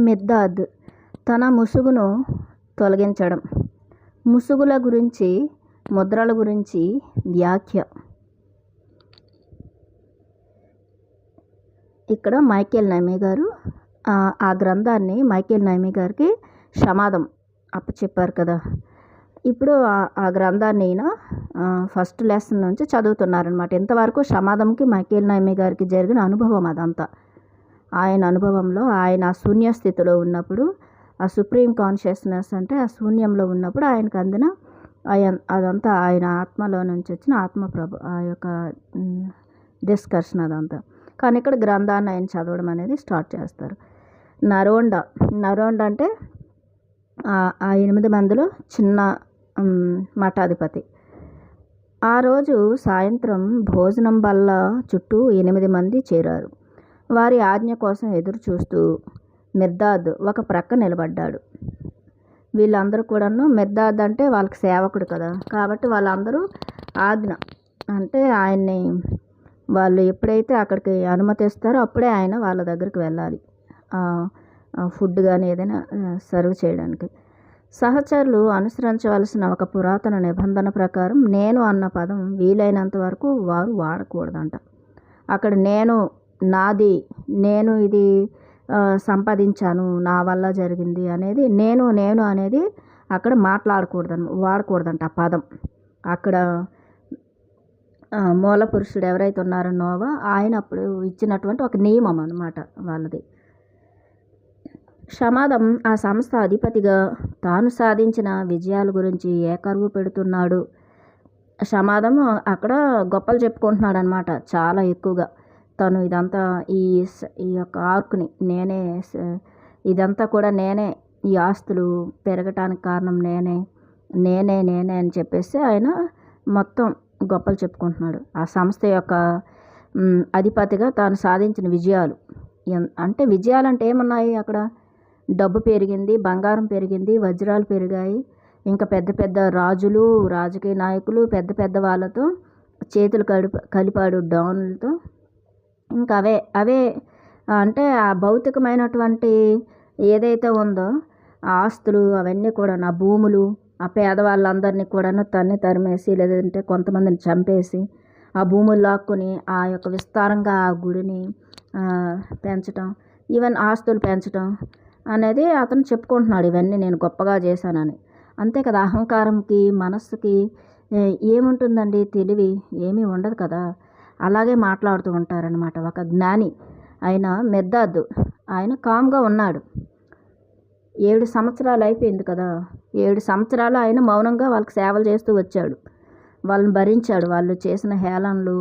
మిర్దాద్ తన ముసుగును తొలగించడం. ముసుగుల గురించి, ముద్రల గురించి వ్యాఖ్య. ఇక్కడ మైకేల్ నైమీ గారు ఆ గ్రంథాన్ని మైకేల్ నైమీ గారికి షమాదం అప్పచెప్పారు కదా. ఇప్పుడు ఆ గ్రంథాన్ని ఈయన ఫస్ట్ లెసన్ నుంచి చదువుతున్నారనమాట. ఇంతవరకు షమాదంకి మైకేల్ నైమీ గారికి జరిగిన అనుభవం అదంతా. ఆయన అనుభవంలో ఆయన శూన్య స్థితిలో ఉన్నప్పుడు, ఆ సుప్రీం కాన్షియస్నెస్ అంటే ఆ శూన్యంలో ఉన్నప్పుడు ఆయనకు అందిన అదంతా ఆయన ఆత్మలో నుంచి వచ్చిన ఆత్మప్రభు ఆ యొక్క డిస్కషన్ అదంతా. కానీ ఇక్కడ గ్రంథాన్ని ఆయన చదవడం అనేది స్టార్ట్ చేస్తారు. నరోండ అంటే ఆ 8 మందిలో చిన్న మఠాధిపతి. ఆ రోజు సాయంత్రం భోజనం బల్ల చుట్టూ 8 మంది చేరారు. వారి ఆజ్ఞ కోసం ఎదురు చూస్తూ మిర్దాద్ ఒక ప్రక్క నిలబడ్డాడు. వీళ్ళందరూ కూడాను, మిర్దాద్ అంటే వాళ్ళకి సేవకుడు కదా, కాబట్టి వాళ్ళందరూ ఆజ్ఞ అంటే ఆయన్ని వాళ్ళు ఎప్పుడైతే అక్కడికి అనుమతిస్తారో అప్పుడే ఆయన వాళ్ళ దగ్గరికి వెళ్ళాలి, ఫుడ్ కానీ ఏదైనా సర్వ్ చేయడానికి. సహచరులు అనుసరించవలసిన ఒక పురాతన నిబంధన ప్రకారం నేను అన్న పదం వీలైనంత వరకు వారు వాడకూడదంట. అక్కడ నేను, నాది, నేను ఇది సంపాదించాను, నా వల్ల జరిగింది అనేది నేను అనేది అక్కడ వాడకూడదంట ఆ పదం. అక్కడ మూల పురుషుడు ఎవరైతే ఉన్నారో నోవా, ఆయన అప్పుడు ఇచ్చినటువంటి ఒక నియమం అన్నమాట వాళ్ళది. షమాదం ఆ సంస్థ అధిపతిగా తాను సాధించిన విజయాల గురించి ఏకరువు పెడుతున్నాడు. షమాదం అక్కడ గొప్పలు చెప్పుకుంటున్నాడు అనమాట చాలా ఎక్కువగా. తను ఇదంతా ఈ యొక్క ఆర్క్ని ఇదంతా కూడా నేనే, ఈ ఆస్తులు పెరగటానికి కారణం నేనే అని చెప్పేసి ఆయన మొత్తం గొప్పలు చెప్పుకుంటున్నాడు. ఆ సంస్థ యొక్క అధిపతిగా తాను సాధించిన విజయాలు అంటే విజయాలంటే ఏమున్నాయి అక్కడ? డబ్బు పెరిగింది, బంగారం పెరిగింది, వజ్రాలు పెరిగాయి, ఇంకా పెద్ద పెద్ద రాజులు, రాజకీయ నాయకులు, పెద్ద పెద్ద వాళ్ళతో చేతులు కలిపాడు డానులతో. ఇంకా అవే అంటే ఆ భౌతికమైనటువంటి ఏదైతే ఉందో ఆ ఆస్తులు అవన్నీ కూడా, నా భూములు, ఆ పేదవాళ్ళందరినీ కూడాను తరిమేసి లేదంటే కొంతమందిని చంపేసి ఆ భూములు లాక్కుని ఆ యొక్క విస్తారంగా ఆ గుడిని పెంచటం, ఈవెన్ ఆస్తులు పెంచటం అనేది అతను చెప్పుకుంటున్నాడు. ఇవన్నీ నేను గొప్పగా చేశానని. అంతే కదా, అహంకారంకి మనస్సుకి ఏముంటుందండి? తెలివి ఏమీ ఉండదు కదా. అలాగే మాట్లాడుతూ ఉంటారనమాట. ఒక జ్ఞాని ఆయన మిర్దాద్ ఆయన కామ్గా ఉన్నాడు. 7 సంవత్సరాలు అయిపోయింది కదా. 7 సంవత్సరాలు ఆయన మౌనంగా వాళ్ళకి సేవలు చేస్తూ వచ్చాడు. వాళ్ళని భరించాడు. వాళ్ళు చేసిన హేళనలు,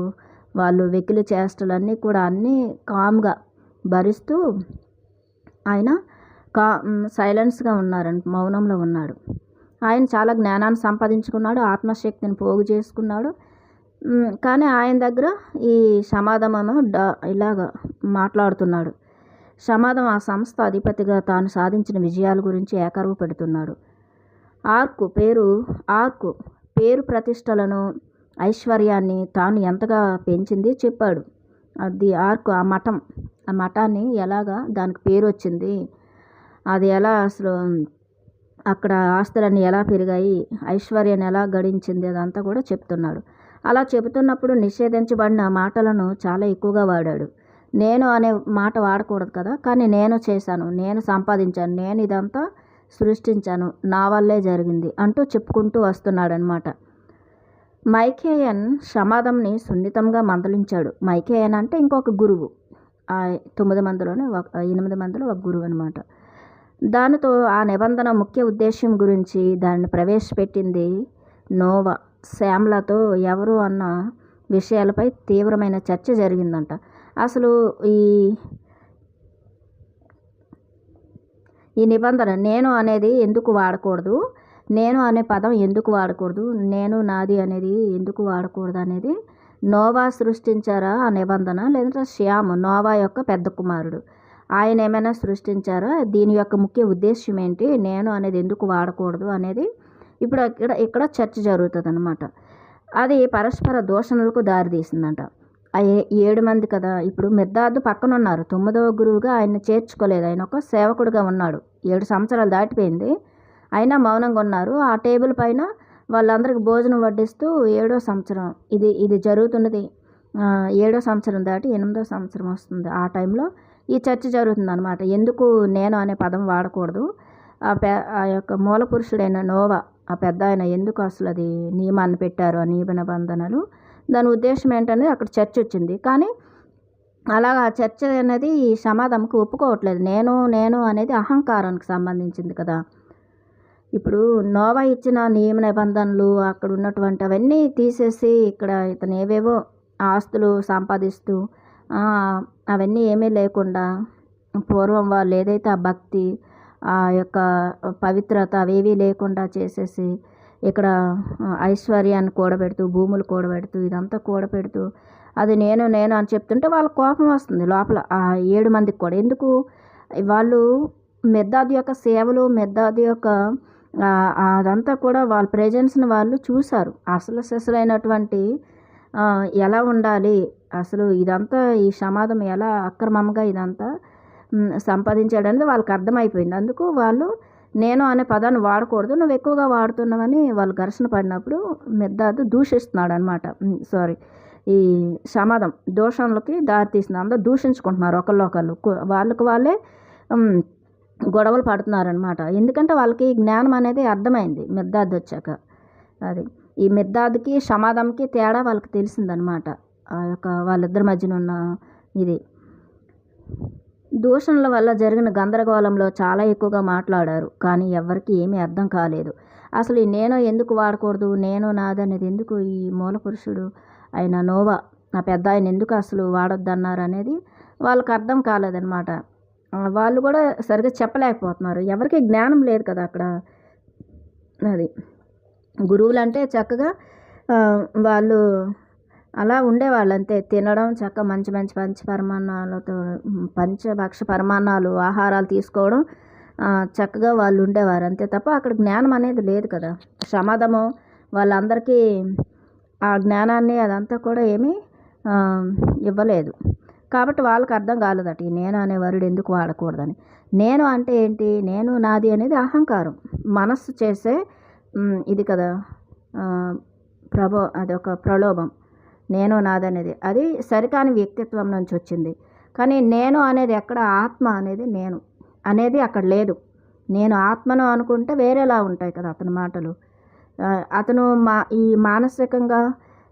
వాళ్ళు వెకిలి చేష్టలన్నీ కూడా అన్నీ కామ్గా భరిస్తూ ఆయన సైలెన్స్గా ఉన్నారంట, మౌనంలో ఉన్నాడు. ఆయన చాలా జ్ఞానాన్ని సంపాదించుకున్నాడు, ఆత్మశక్తిని పోగు చేసుకున్నాడు. కానీ ఆయన దగ్గర ఈ షమాదమేమో ఇలాగ మాట్లాడుతున్నాడు. షమాదం ఆ సంస్థ అధిపతిగా తాను సాధించిన విజయాల గురించి ఏకరువు పెడుతున్నాడు. పేరు ప్రతిష్టలను, ఐశ్వర్యాన్ని తాను ఎంతగా పెంచింది చెప్పాడు. అది ఆర్క్, ఆ మఠాన్ని ఎలాగా దానికి పేరు వచ్చింది, అది ఎలా అసలు అక్కడ ఆస్తులన్నీ ఎలా పెరిగాయి, ఐశ్వర్యాన్ని ఎలా గడించింది, అదంతా కూడా చెప్తున్నాడు. అలా చెబుతున్నప్పుడు నిషేధించబడిన మాటలను చాలా ఎక్కువగా వాడాడు. నేను అనే మాట వాడకూడదు కదా, కానీ నేను చేశాను, నేను సంపాదించాను, నేను ఇదంతా సృష్టించాను, నా వల్లే జరిగింది అంటూ చెప్పుకుంటూ వస్తున్నాడనమాట. మైకేయన్ షమాదంని సున్నితంగా మందలించాడు. మైకేయన్ అంటే ఇంకొక గురువు, ఆ 9 మందిలోనే 8 మందిలో ఒక గురువు అనమాట. దానితో ఆ నిబంధన ముఖ్య ఉద్దేశం గురించి దాన్ని ప్రవేశపెట్టింది నోవా. శామ్లతో ఎవరు అన్న విషయాలపై తీవ్రమైన చర్చ జరిగిందంట. అసలు ఈ నిబంధన నేను అనేది ఎందుకు వాడకూడదు, నేను అనే పదం ఎందుకు వాడకూడదు, నేను నాది అనేది ఎందుకు వాడకూడదు అనేది నోవా సృష్టించారా ఆ నిబంధన, లేదంటే శ్యామ్ నోవా యొక్క పెద్ద కుమారుడు ఆయన ఏమైనా సృష్టించారా, దీని యొక్క ముఖ్య ఉద్దేశం ఏంటి, నేను అనేది ఎందుకు వాడకూడదు అనేది ఇప్పుడు ఇక్కడ చర్చ జరుగుతుంది అనమాట. అది పరస్పర దూషణలకు దారితీసిందంట. ఆ 7 మంది కదా! ఇప్పుడు మిర్దాదు పక్కనున్నారు. 9వ గురువుగా ఆయన్ని చేర్చుకోలేదు. ఆయన ఒక సేవకుడుగా ఉన్నాడు. 7 సంవత్సరాలు దాటిపోయింది. అయినా మౌనంగా ఉన్నారు. ఆ టేబుల్ పైన వాళ్ళందరికి భోజనం వడ్డిస్తూ ఏడో సంవత్సరం ఇది జరుగుతున్నది. 7 సంవత్సరం దాటి 8వ సంవత్సరం వస్తుంది. ఆ టైంలో ఈ చర్చ జరుగుతుందనమాట. ఎందుకు నేను అనే పదం వాడకూడదు. ఆ యొక్క మూల పురుషుడైన నోవా ఆ పెద్దాయన ఎందుకు అసలు అది నియమాన్ని పెట్టారు, ఆ నియమ నిబంధనలు, దాని ఉద్దేశం ఏంటనేది అక్కడ చర్చ వచ్చింది. కానీ అలాగా ఆ చర్చ అనేది ఈ సమాధంకి ఒప్పుకోవట్లేదు. నేను అనేది అహంకారానికి సంబంధించింది కదా! ఇప్పుడు నోవా ఇచ్చిన నియమ నిబంధనలు అక్కడ ఉన్నటువంటి అవన్నీ తీసేసి ఇక్కడ ఇతను ఏవేవో ఆస్తులు సంపాదిస్తూ అవన్నీ ఏమీ లేకుండా పూర్వం వాళ్ళు ఏదైతే ఆ భక్తి ఆ యొక్క పవిత్రత అవేవీ లేకుండా చేసేసి ఇక్కడ ఐశ్వర్యాన్ని కూడబెడుతూ భూములు కూడబెడుతూ ఇదంతా కూడబెడుతూ అది నేను అని చెప్తుంటే వాళ్ళకి కోపం వస్తుంది లోపల ఆ 7 మందికి కూడా. ఎందుకు వాళ్ళు మిర్దాదు యొక్క సేవలు మిర్దాదు యొక్క అదంతా కూడా వాళ్ళ ప్రెజెన్స్ని వాళ్ళు చూశారు. అసలు సిసలైనటువంటి ఎలా ఉండాలి అసలు ఇదంతా ఈ సమాధం ఎలా అక్రమంగా ఇదంతా సంపాదించాడనేది వాళ్ళకి అర్థమైపోయింది. అందుకు వాళ్ళు నేను అనే పదాన్ని వాడకూడదు, నువ్వు ఎక్కువగా వాడుతున్నావని వాళ్ళు ఘర్షణ పడినప్పుడు మిర్దాదు దూషిస్తున్నాడు అనమాట. ఈ సమాధం దూషణలకి దారితీస్తుంది. అందరూ దూషించుకుంటున్నారు ఒకళ్ళు వాళ్ళకి వాళ్ళే గొడవలు పడుతున్నారనమాట. ఎందుకంటే వాళ్ళకి జ్ఞానం అనేది అర్థమైంది మిర్దాదు వచ్చాక. అది ఈ మిర్దాదుకి సమాధంకి తేడా వాళ్ళకి తెలిసిందనమాట. ఆ యొక్క వాళ్ళిద్దరి మధ్యన ఉన్న ఇది దూషణల వల్ల జరిగిన గందరగోళంలో చాలా ఎక్కువగా మాట్లాడారు. కానీ ఎవరికి ఏమీ అర్థం కాలేదు. అసలు ఈ నేను ఎందుకు వాడకూడదు, నేను నాదనేది ఎందుకు ఈ మూల పురుషుడు ఆయన నోవా నా పెద్ద ఆయన ఎందుకు అసలు వాడొద్దన్నారు అనేది వాళ్ళకి అర్థం కాలేదనమాట. వాళ్ళు కూడా సరిగ్గా చెప్పలేకపోతున్నారు. ఎవరికి జ్ఞానం లేదు కదా అక్కడ. అది గురువులు అంటే చక్కగా వాళ్ళు అలా ఉండేవాళ్ళు అంతే. తినడం చక్కగా మంచి మంచి పరిమాణాలతో పంచభక్ష పరిమాణాలు ఆహారాలు తీసుకోవడం చక్కగా వాళ్ళు ఉండేవారు అంతే తప్ప అక్కడ జ్ఞానం అనేది లేదు కదా. సమాధము వాళ్ళందరికీ ఆ జ్ఞానాన్ని అదంతా కూడా ఏమీ ఇవ్వలేదు. కాబట్టి వాళ్ళకి అర్థం కాలేదట ఈ నేను అనే వరుడు ఎందుకు వాడకూడదని. నేను అంటే ఏంటి, నేను నాది అనేది అహంకారం, మనస్సు చేసే ఇది కదా అది ఒక ప్రలోభం. నేను నాదనేది అది సరికాని వ్యక్తిత్వం నుంచి వచ్చింది. కానీ నేను అనేది ఎక్కడ ఆత్మ అనేది నేను అనేది అక్కడ లేదు. నేను ఆత్మను అనుకుంటే వేరేలా ఉంటాయి కదా అతని మాటలు. అతను ఈ మానసికంగా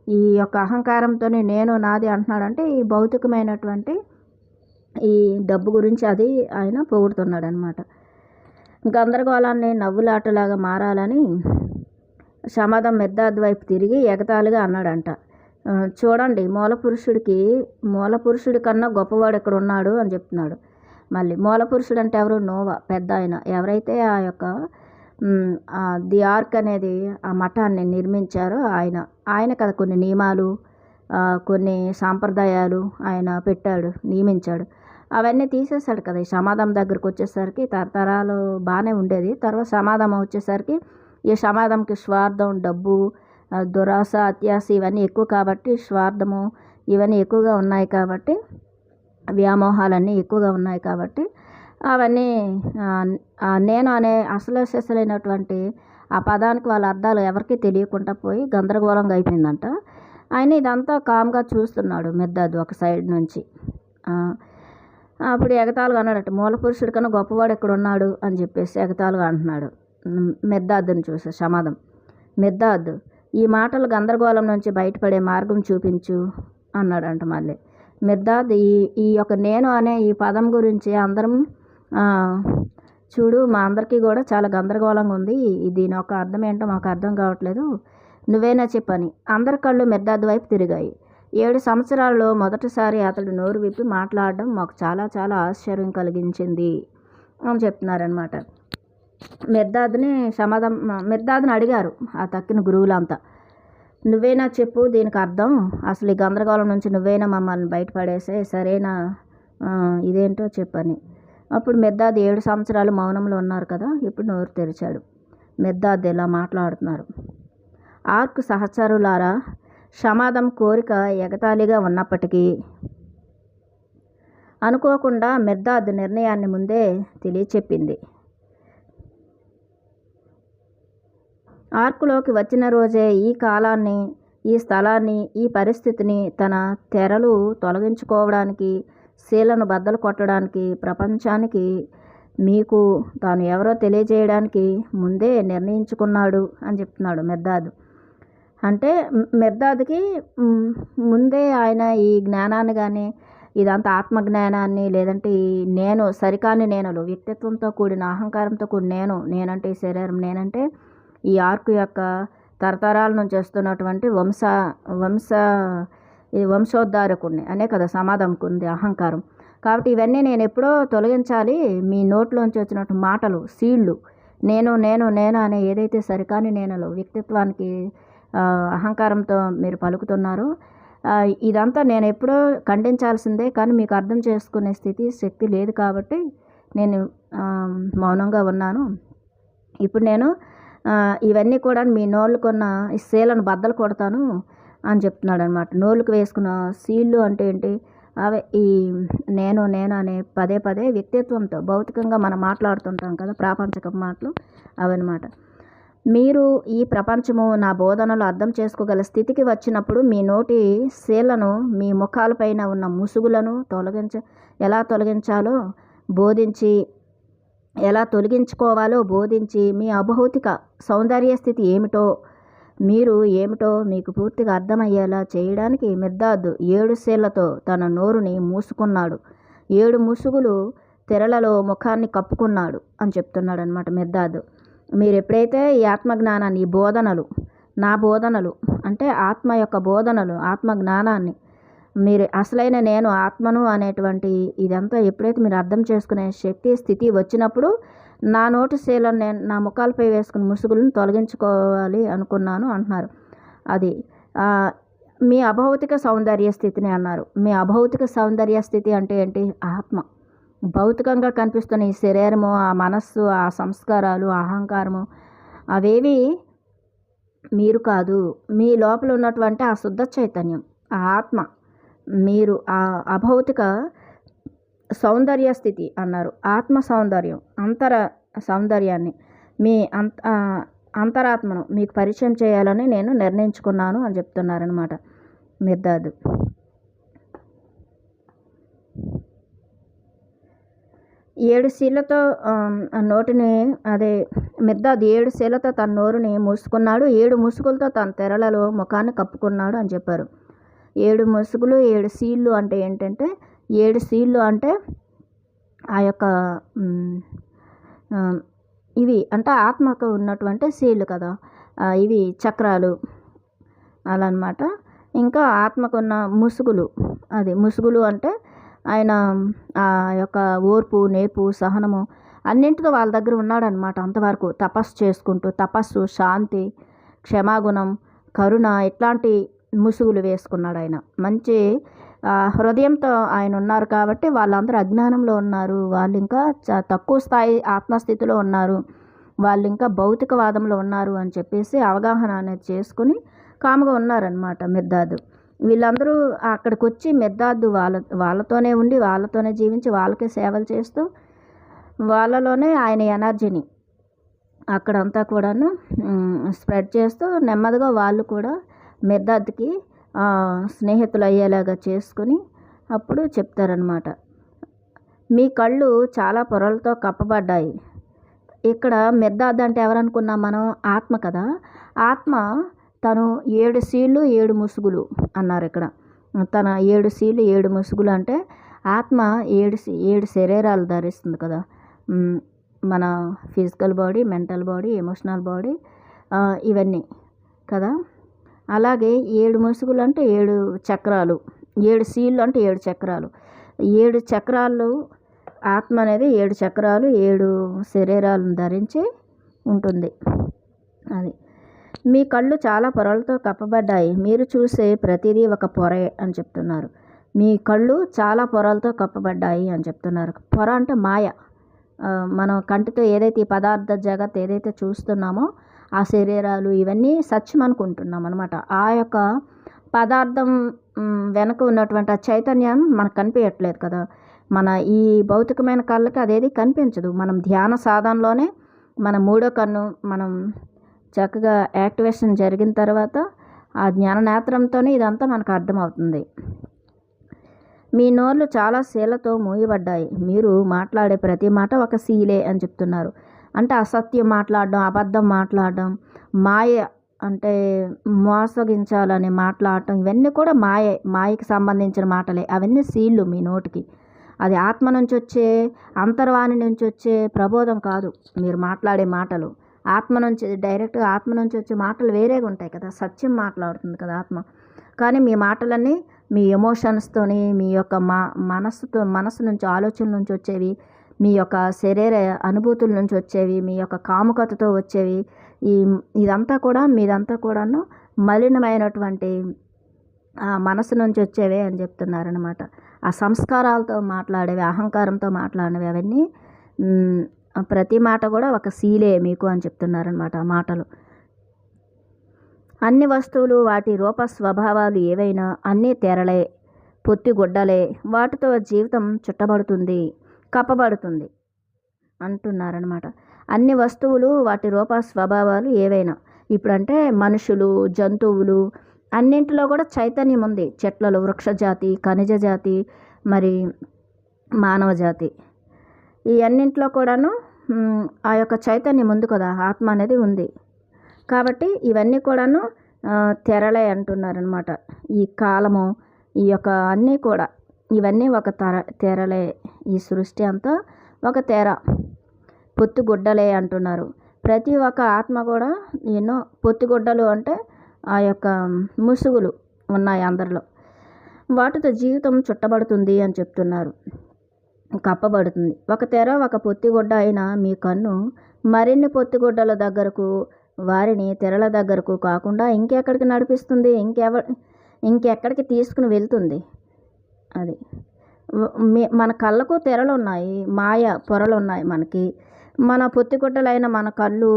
ఈ యొక్క అహంకారంతోనే నేను నాది అంటున్నాడంటే ఈ భౌతికమైనటువంటి ఈ డబ్బు గురించి అది ఆయన పొగుడుతున్నాడు అనమాట. గందరగోళాన్ని నవ్వులాటలాగా మారాలని సమాధం మిర్దాదు వైపు తిరిగి ఎగతాళిగా అన్నాడంట. చూడండి మూల పురుషుడి కన్నా గొప్పవాడు ఇక్కడ ఉన్నాడు అని చెప్తున్నాడు. మళ్ళీ మూల పురుషుడు అంటే ఎవరు, నోవా పెద్ద ఆయన. ఎవరైతే ఆ యొక్క ది ఆర్క్ అనేది ఆ మఠాన్ని నిర్మించారో ఆయన కదా కొన్ని నియమాలు కొన్ని సాంప్రదాయాలు ఆయన పెట్టాడు, నియమించాడు. అవన్నీ తీసేశాడు కదా. ఈ సమాధం దగ్గరకు వచ్చేసరికి తరతరాలు బాగానే ఉండేది. తర్వాత సమాధం వచ్చేసరికి ఈ సమాధంకి స్వార్థం, డబ్బు, దురాశ, అత్యాశ ఇవన్నీ ఎక్కువ కాబట్టి, స్వార్థము ఇవన్నీ ఎక్కువగా ఉన్నాయి కాబట్టి, వ్యామోహాలన్నీ ఎక్కువగా ఉన్నాయి కాబట్టి అవన్నీ నేను అనే అసలైనటువంటి ఆ పదానికి వాళ్ళ అర్థాలు ఎవరికీ తెలియకుండా పోయి గందరగోళంగా అయిపోయిందంట. ఆయన ఇదంతా కామ్గా చూస్తున్నాడు మిర్దాదు ఒక సైడ్ నుంచి. అప్పుడు ఎగతాళిగా అన్నాడట, మూల పురుషుడి కన్నా గొప్పవాడు ఎక్కడ ఉన్నాడు అని చెప్పేసి ఎగతాళిగా అంటున్నాడు మిర్దాదుని చూసి సమాధం. మిర్దాదు ఈ మాటలు గందరగోళం నుంచి బయటపడే మార్గం చూపించు అన్నాడంట. మళ్ళీ మిర్దాద్ ఈ యొక్క నేను అనే ఈ పదం గురించి అందరం చూడు మా అందరికీ కూడా చాలా గందరగోళంగా ఉంది, దీని ఒక అర్థం ఏంటో మాకు అర్థం కావట్లేదు, నువ్వేనా చెప్పని అందరి కళ్ళు మిర్దాద్ వైపు తిరిగాయి. 7 సంవత్సరాల్లో మొదటిసారి అతడు నోరు విప్పి మాట్లాడడం మాకు చాలా చాలా ఆశ్చర్యం కలిగించింది అని చెప్తున్నారనమాట. మిర్దాదుని అడిగారు ఆ తక్కిన గురువులంతా, నువ్వేనా చెప్పు దీనికి అర్థం, అసలు ఈ గందరగోళం నుంచి నువ్వేనా మమ్మల్ని బయటపడేసే సరేనా ఇదేంటో చెప్పని. అప్పుడు మిర్దాదు 7 సంవత్సరాలు మౌనంలో ఉన్నారు కదా, ఇప్పుడు నోరు తెరిచాడు. మిర్దాదు ఇలా మాట్లాడుతున్నారు. ఆర్క్ సహచరులారా, షమాదం కోరిక ఎగతాళిగా ఉన్నప్పటికీ అనుకోకుండా మిర్దాద్ నిర్ణయాన్ని ముందే తెలియచెప్పింది. ఆర్కులోకి వచ్చిన రోజే ఈ కాలాన్ని, ఈ స్థలాన్ని, ఈ పరిస్థితిని తన తెరలు తొలగించుకోవడానికి, శీలను బద్దలు కొట్టడానికి, ప్రపంచానికి మీకు తాను ఎవరో తెలియజేయడానికి ముందే నిర్ణయించుకున్నాడు అని చెప్తున్నాడు మిర్దాద్. అంటే మిర్దాద్కి ముందే ఆయన ఈ జ్ఞానాన్ని కానీ, ఇదంతా ఆత్మజ్ఞానాన్ని, లేదంటే ఈ నేను సరికాని నేనులు, వ్యక్తిత్వంతో కూడిన అహంకారంతో కూడిన నేనంటే ఈ శరీరం, నేనంటే ఈ ఆర్కు యొక్క తరతరాల నుంచి వస్తున్నటువంటి వంశోద్ధారకుడిని అనే కదా సమాధంకు ఉంది అహంకారం. కాబట్టి ఇవన్నీ నేను ఎప్పుడో తొలగించాలి. మీ నోట్లోంచి వచ్చినట్టు మాటలు, సీళ్ళు, నేను నేను నేను అనే ఏదైతే సరికాని నేనులు, వ్యక్తిత్వానికి అహంకారంతో మీరు పలుకుతున్నారో ఇదంతా నేను ఎప్పుడో ఖండించాల్సిందే. కానీ మీకు అర్థం చేసుకునే స్థితి, శక్తి లేదు కాబట్టి నేను మౌనంగా ఉన్నాను. ఇప్పుడు నేను ఇవన్నీ కూడా మీ నోళ్ళకున్న ఈ శీలను బద్దలు కొడతాను అని చెప్తున్నాడు అనమాట. నోళ్ళకు వేసుకున్న సీళ్ళు అంటే ఏంటి? అవే ఈ నేను నేను అనే పదే పదే వ్యక్తిత్వంతో భౌతికంగా మనం మాట్లాడుతుంటాం కదా, ప్రాపంచిక మాటలు అవన్నమాట. మీరు ఈ ప్రపంచము నా బోధనలు అర్థం చేసుకోగల స్థితికి వచ్చినప్పుడు మీ నోటి శీలను, మీ ముఖాలపైన ఉన్న ముసుగులను ఎలా తొలగించాలో బోధించి, ఎలా తొలగించుకోవాలో బోధించి, మీ అభౌతిక సౌందర్య స్థితి ఏమిటో, మీరు ఏమిటో మీకు పూర్తిగా అర్థమయ్యేలా చేయడానికి మిర్దాద్ 7 శీళ్లతో తన నోరుని మూసుకున్నాడు. 7 ముసుగులు తెరలలో ముఖాన్ని కప్పుకున్నాడు అని చెప్తున్నాడు అనమాట మిర్దాద్. మీరు ఎప్పుడైతే ఈ ఆత్మజ్ఞానాన్ని, ఈ బోధనలు, నా బోధనలు అంటే ఆత్మ యొక్క బోధనలు, ఆత్మజ్ఞానాన్ని, మీరు అసలైన నేను ఆత్మను అనేటువంటి ఇదంతా ఎప్పుడైతే మీరు అర్థం చేసుకునే శక్తి స్థితి వచ్చినప్పుడు నా నోటి శీలను నేను నా ముఖాలపై వేసుకున్న ముసుగులను తొలగించుకోవాలి అనుకున్నాను అంటున్నారు. అది మీ అభౌతిక సౌందర్య స్థితిని అన్నారు. మీ అభౌతిక సౌందర్య స్థితి అంటే ఏంటి? ఆత్మ. భౌతికంగా కనిపిస్తున్న ఈ శరీరము, ఆ మనస్సు, ఆ సంస్కారాలు, అహంకారము అవేవి మీరు కాదు. మీ లోపల ఉన్నటువంటి ఆ శుద్ధ చైతన్యం, ఆ ఆత్మ. మీరు ఆ అభౌతిక సౌందర్య స్థితి అన్నారు. ఆత్మ సౌందర్యం, సౌందర్యాన్ని, మీ అంతరాత్మను మీకు పరిచయం చేయాలని నేను నిర్ణయించుకున్నాను అని చెప్తున్నారనమాట మిర్దాద్. ఏడు శీలతో నోటిని మిర్దాద్ 7 శీలతో తన నోరుని మూసుకున్నాడు. 7 ముసుగులతో తన తెరలలో ముఖాన్ని కప్పుకున్నాడు అని చెప్పారు. 7 ముసుగులు, 7 శీళ్ళు అంటే ఏంటంటే, 7 శీళ్ళు అంటే ఆ యొక్క ఇవి అంటే ఆత్మకు ఉన్నటువంటి శీళ్ళు కదా, ఇవి చక్రాలు అలా అన్నమాట. ఇంకా ఆత్మకున్న ముసుగులు, ముసుగులు అంటే ఆయన ఆ యొక్క ఓర్పు, నేర్పు, సహనము అన్నింటితో వాళ్ళ దగ్గర ఉన్నాడనమాట. అంతవరకు తపస్సు, శాంతి, క్షమాగుణం, కరుణ ఇట్లాంటి ముసుగులు వేసుకున్నాడు ఆయన. మంచి హృదయంతో ఆయన ఉన్నారు కాబట్టి వాళ్ళందరూ అజ్ఞానంలో ఉన్నారు. వాళ్ళు ఇంకా తక్కువ స్థాయి ఆత్మస్థితిలో ఉన్నారు, వాళ్ళు ఇంకా భౌతికవాదంలో ఉన్నారు అని చెప్పేసి అవగాహన అనేది చేసుకుని కాముగా ఉన్నారనమాట మిర్దాద్. వీళ్ళందరూ అక్కడికి వచ్చి మిర్దాద్ వాళ్ళతోనే ఉండి, వాళ్ళతోనే జీవించి, వాళ్ళకే సేవలు చేస్తూ, వాళ్ళలోనే ఆయన ఎనర్జీని అక్కడంతా కూడాను స్ప్రెడ్ చేస్తూ నెమ్మదిగా వాళ్ళు కూడా మిర్దాద్కి స్నేహితులు అయ్యేలాగా చేసుకుని అప్పుడు చెప్తారనమాట. మీ కళ్ళు చాలా పొరలతో కప్పబడ్డాయి. ఇక్కడ మిర్దాద్ అంటే ఎవరనుకున్నాం మనం? ఆత్మ కదా. ఆత్మ తను 7 శీళ్ళు 7 ముసుగులు అన్నారు ఇక్కడ. తన 7 శీళ్ళు 7 ముసుగులు అంటే ఆత్మ 7 శరీరాలు ధరిస్తుంది కదా. మన physical body, mental body, emotional body, ఇవన్నీ కదా. అలాగే 7 ముసుగులు అంటే 7 చక్రాలు, 7 శీళ్ళు అంటే 7 చక్రాలు. 7 చక్రాలు ఆత్మ అనేది 7 చక్రాలు 7 శరీరాలను ధరించి ఉంటుంది. అది మీ కళ్ళు చాలా పొరలతో కప్పబడ్డాయి. మీరు చూసే ప్రతిదీ ఒక పొరే అని చెప్తున్నారు. మీ కళ్ళు చాలా పొరలతో కప్పబడ్డాయి అని చెప్తున్నారు. పొర అంటే మాయ. మనం కంటితో ఏదైతే ఈ పదార్థ జగత్ ఏదైతే చూస్తున్నామో ఆ శరీరాలు ఇవన్నీ సత్యం అనుకుంటున్నాం అనమాట. ఆ యొక్క పదార్థం వెనక ఉన్నటువంటి ఆ చైతన్యం మనకు కనిపించట్లేదు కదా. మన ఈ భౌతికమైన కళ్ళకి అదేది కనిపించదు. మనం ధ్యాన సాధనలోనే మన మూడో కన్ను మనం చక్కగా యాక్టివేషన్ జరిగిన తర్వాత ఆ జ్ఞాన నేత్రంతోనే ఇదంతా మనకు అర్థమవుతుంది. మీ నోర్లు చాలా శీలతో మూయబడ్డాయి. మీరు మాట్లాడే ప్రతి మాట ఒక శీలే అని చెప్తున్నారు. అంటే అసత్యం మాట్లాడడం, అబద్ధం మాట్లాడడం, మాయ అంటే మోసగించాలని మాట్లాడటం, ఇవన్నీ కూడా మాయకి సంబంధించిన మాటలే. అవన్నీ శీళ్ళు మీ నోటికి. అది ఆత్మ నుంచి వచ్చే, అంతర్వాణి నుంచి వచ్చే ప్రబోధం కాదు మీరు మాట్లాడే మాటలు. ఆత్మ నుంచి డైరెక్ట్గా ఆత్మ నుంచి వచ్చే మాటలు వేరేగా ఉంటాయి కదా. సత్యం మాట్లాడుతుంది కదా ఆత్మ. కానీ మీ మాటలన్నీ మీ ఎమోషన్స్తోని, మీ యొక్క మనసు నుంచి, ఆలోచనల నుంచి వచ్చేవి, మీ యొక్క శరీర అనుభూతుల నుంచి వచ్చేవి, మీ యొక్క కాముకతతో వచ్చేవి. మీదంతా కూడాను మలినమైనటువంటి ఆ మనసు నుంచి వచ్చేవే అని చెప్తున్నారనమాట. ఆ సంస్కారాలతో మాట్లాడేవి, అహంకారంతో మాట్లాడినవి, అవన్నీ ప్రతి మాట కూడా ఒక శీలే మీకు అని చెప్తున్నారనమాట ఆ మాటలు. అన్ని వస్తువులు, వాటి రూప స్వభావాలు ఏవైనా అన్నీ తెరలే, పొత్తిగుడ్డలే. వాటితో జీవితం చుట్టబడుతుంది, కప్పబడుతుంది అంటున్నారనమాట. అన్ని వస్తువులు, వాటి రూప స్వభావాలు ఏవైనా, ఇప్పుడంటే మనుషులు, జంతువులు అన్నింటిలో కూడా చైతన్యం ఉంది. చెట్లలో వృక్షజాతి, ఖనిజ జాతి, మరి మానవ జాతి, ఈ అన్నింటిలో కూడాను ఆ యొక్క చైతన్యం ఉంది కదా, ఆత్మ అనేది ఉంది. కాబట్టి ఇవన్నీ కూడాను తెరలే అంటున్నారనమాట. ఈ కాలము, ఈ యొక్క అన్నీ కూడా ఇవన్నీ ఒక తెరలే. ఈ సృష్టి అంతా ఒక తెర, పొత్తిగుడ్డలే అంటున్నారు. ప్రతి ఒక్క ఆత్మ కూడా ఎన్నో పొత్తిగుడ్డలు అంటే ఆ యొక్క ముసుగులు ఉన్నాయి అందరిలో. వాటితో జీవితం చుట్టబడుతుంది అని చెప్తున్నారు, కప్పబడుతుంది. ఒక తెర, ఒక పొత్తిగుడ్డ అయిన మీ కన్ను మరిన్ని పొత్తిగుడ్డల దగ్గరకు, వారిని తెరల దగ్గరకు కాకుండా ఇంకెక్కడికి నడిపిస్తుంది, ఇంకెక్కడికి తీసుకుని వెళ్తుంది. అది మన కళ్ళకు తెరలు ఉన్నాయి, మాయ పొరలు ఉన్నాయి మనకి. మన పొత్తిగుడ్డలైన మన కళ్ళు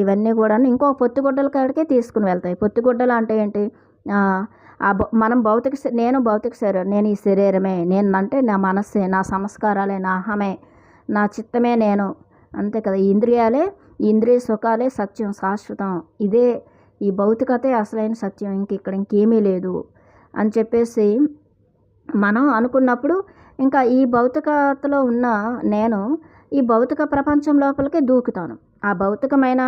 ఇవన్నీ కూడా ఇంకో పొత్తిగుడ్డల కాడికే తీసుకుని వెళ్తాయి. పొత్తిగుడ్డలు అంటే ఏంటి? మనం నేను భౌతిక శరీరం, నేను ఈ శరీరమే, నేను అంటే నా మనస్సే, నా సంస్కారాలే, నా అహమే, నా చిత్తమే నేను, అంతే కదా. ఈ ఇంద్రియాలే, ఈ ఇంద్రియ సుఖాలే సత్యం, శాశ్వతం. ఇదే ఈ భౌతికతే అసలైన సత్యం, ఇక్కడ ఇంకేమీ లేదు అని చెప్పేసి మనం అనుకున్నప్పుడు ఇంకా ఈ భౌతికతలో ఉన్న నేను ఈ భౌతిక ప్రపంచం లోపలికి దూకుతాను. ఆ భౌతికమైన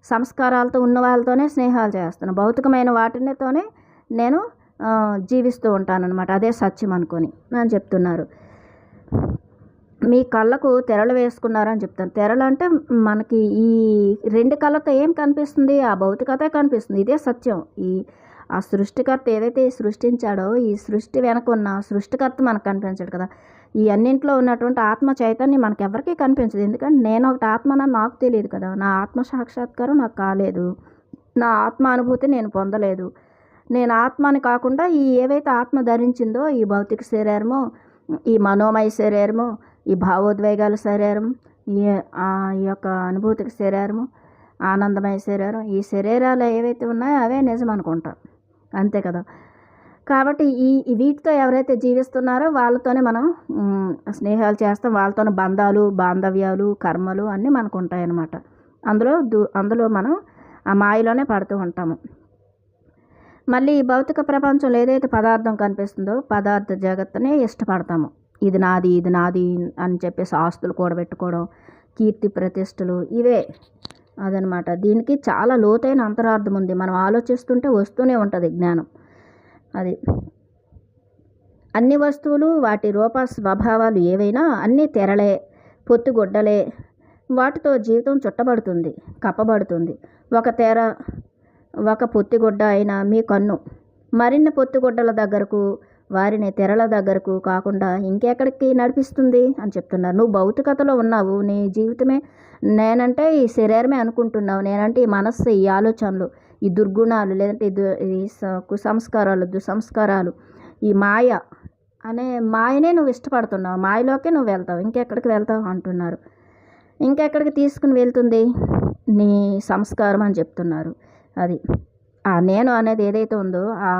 సంస్కారాలతో ఉన్న వాళ్ళతోనే స్నేహాలు చేస్తాను, భౌతికమైన వాటితోనే నేను జీవిస్తూ ఉంటానన్నమాట. అదే సత్యం అనుకొని అని చెప్తున్నారు. మీ కళ్ళకు తెరలు వేసుకున్నారని చెప్తాను. తెరలు అంటే మనకి ఈ రెండు కళ్ళతో ఏం కనిపిస్తుంది? ఆ భౌతికతే కనిపిస్తుంది. ఇదే సత్యం. ఆ సృష్టికర్త ఏదైతే సృష్టించాడో, ఈ సృష్టి వెనక ఉన్న సృష్టికర్త మనకు కనిపించాడు కదా. ఈ అన్నింట్లో ఉన్నటువంటి ఆత్మ చైతన్యం మనకు ఎవరికీ కనిపించదు. ఎందుకంటే నేను ఒకటి ఆత్మనని నాకు తెలియదు కదా. నా ఆత్మ సాక్షాత్కారం నాకు కాలేదు, నా ఆత్మ అనుభూతి నేను పొందలేదు. నేను ఆత్మని కాకుండా ఈ ఏవైతే ఆత్మ ధరించిందో, ఈ భౌతిక శరీరము, ఈ మనోమయ శరీరము, ఈ భావోద్వేగాల శరీరం, ఈ యొక్క అనుభూతిక శరీరము, ఆనందమయ శరీరం, ఈ శరీరాలు ఏవైతే ఉన్నాయో అవే నిజం అనుకుంటాం, అంతే కదా. కాబట్టి వీటితో ఎవరైతే జీవిస్తున్నారో వాళ్ళతోనే మనం స్నేహాలు చేస్తాం, వాళ్ళతోనే బంధాలు, బాంధవ్యాలు, కర్మలు అన్నీ మనకు ఉంటాయన్నమాట. అందులో మనం ఆ మాయలోనే పడుతూ ఉంటాము. మళ్ళీ ఈ భౌతిక ప్రపంచంలో ఏదైతే పదార్థం కనిపిస్తుందో, పదార్థ జగత్తునే ఇష్టపడతాము. ఇది నాది, ఇది నాది అని చెప్పేసి ఆస్తులు కూడబెట్టుకోవడం, కీర్తి ప్రతిష్టలు, ఇవే అదనమాట. దీనికి చాలా లోతైన అంతరార్థం ఉంది. మనం ఆలోచిస్తుంటే వస్తూనే ఉంటుంది జ్ఞానం. అది అన్ని వస్తువులు, వాటి రూప స్వభావాలు ఏవైనా అన్నీ తెరలే, పొత్తిగుడ్డలే. వాటితో జీవితం చుట్టబడుతుంది, కప్పబడుతుంది. ఒక తెర, ఒక పొత్తిగుడ్డ అయిన మీ కన్ను మరిన్ని పొత్తిగుడ్డల దగ్గరకు, వారిని తెరల దగ్గరకు కాకుండా ఇంకెక్కడికి నడిపిస్తుంది అని చెప్తున్నారు. నువ్వు భౌతికతలో ఉన్నావు, నీ జీవితమే నేనంటే ఈ శరీరమే అనుకుంటున్నావు, నేనంటే ఈ మనస్సు, ఈ ఆలోచనలు, ఈ దుర్గుణాలు, లేదంటే ఈ కుసంస్కారాలు, దుసంస్కారాలు, ఈ మాయ అనే మాయనే నువ్వు ఇష్టపడుతున్నావు, మాయలోకే నువ్వు వెళ్తావు. ఇంకెక్కడికి వెళ్తావు అంటున్నారు. ఇంకెక్కడికి తీసుకుని వెళ్తుంది నీ సంస్కారం అని చెప్తున్నారు. అది ఆ నేను అనేది ఏదైతే ఉందో, ఆ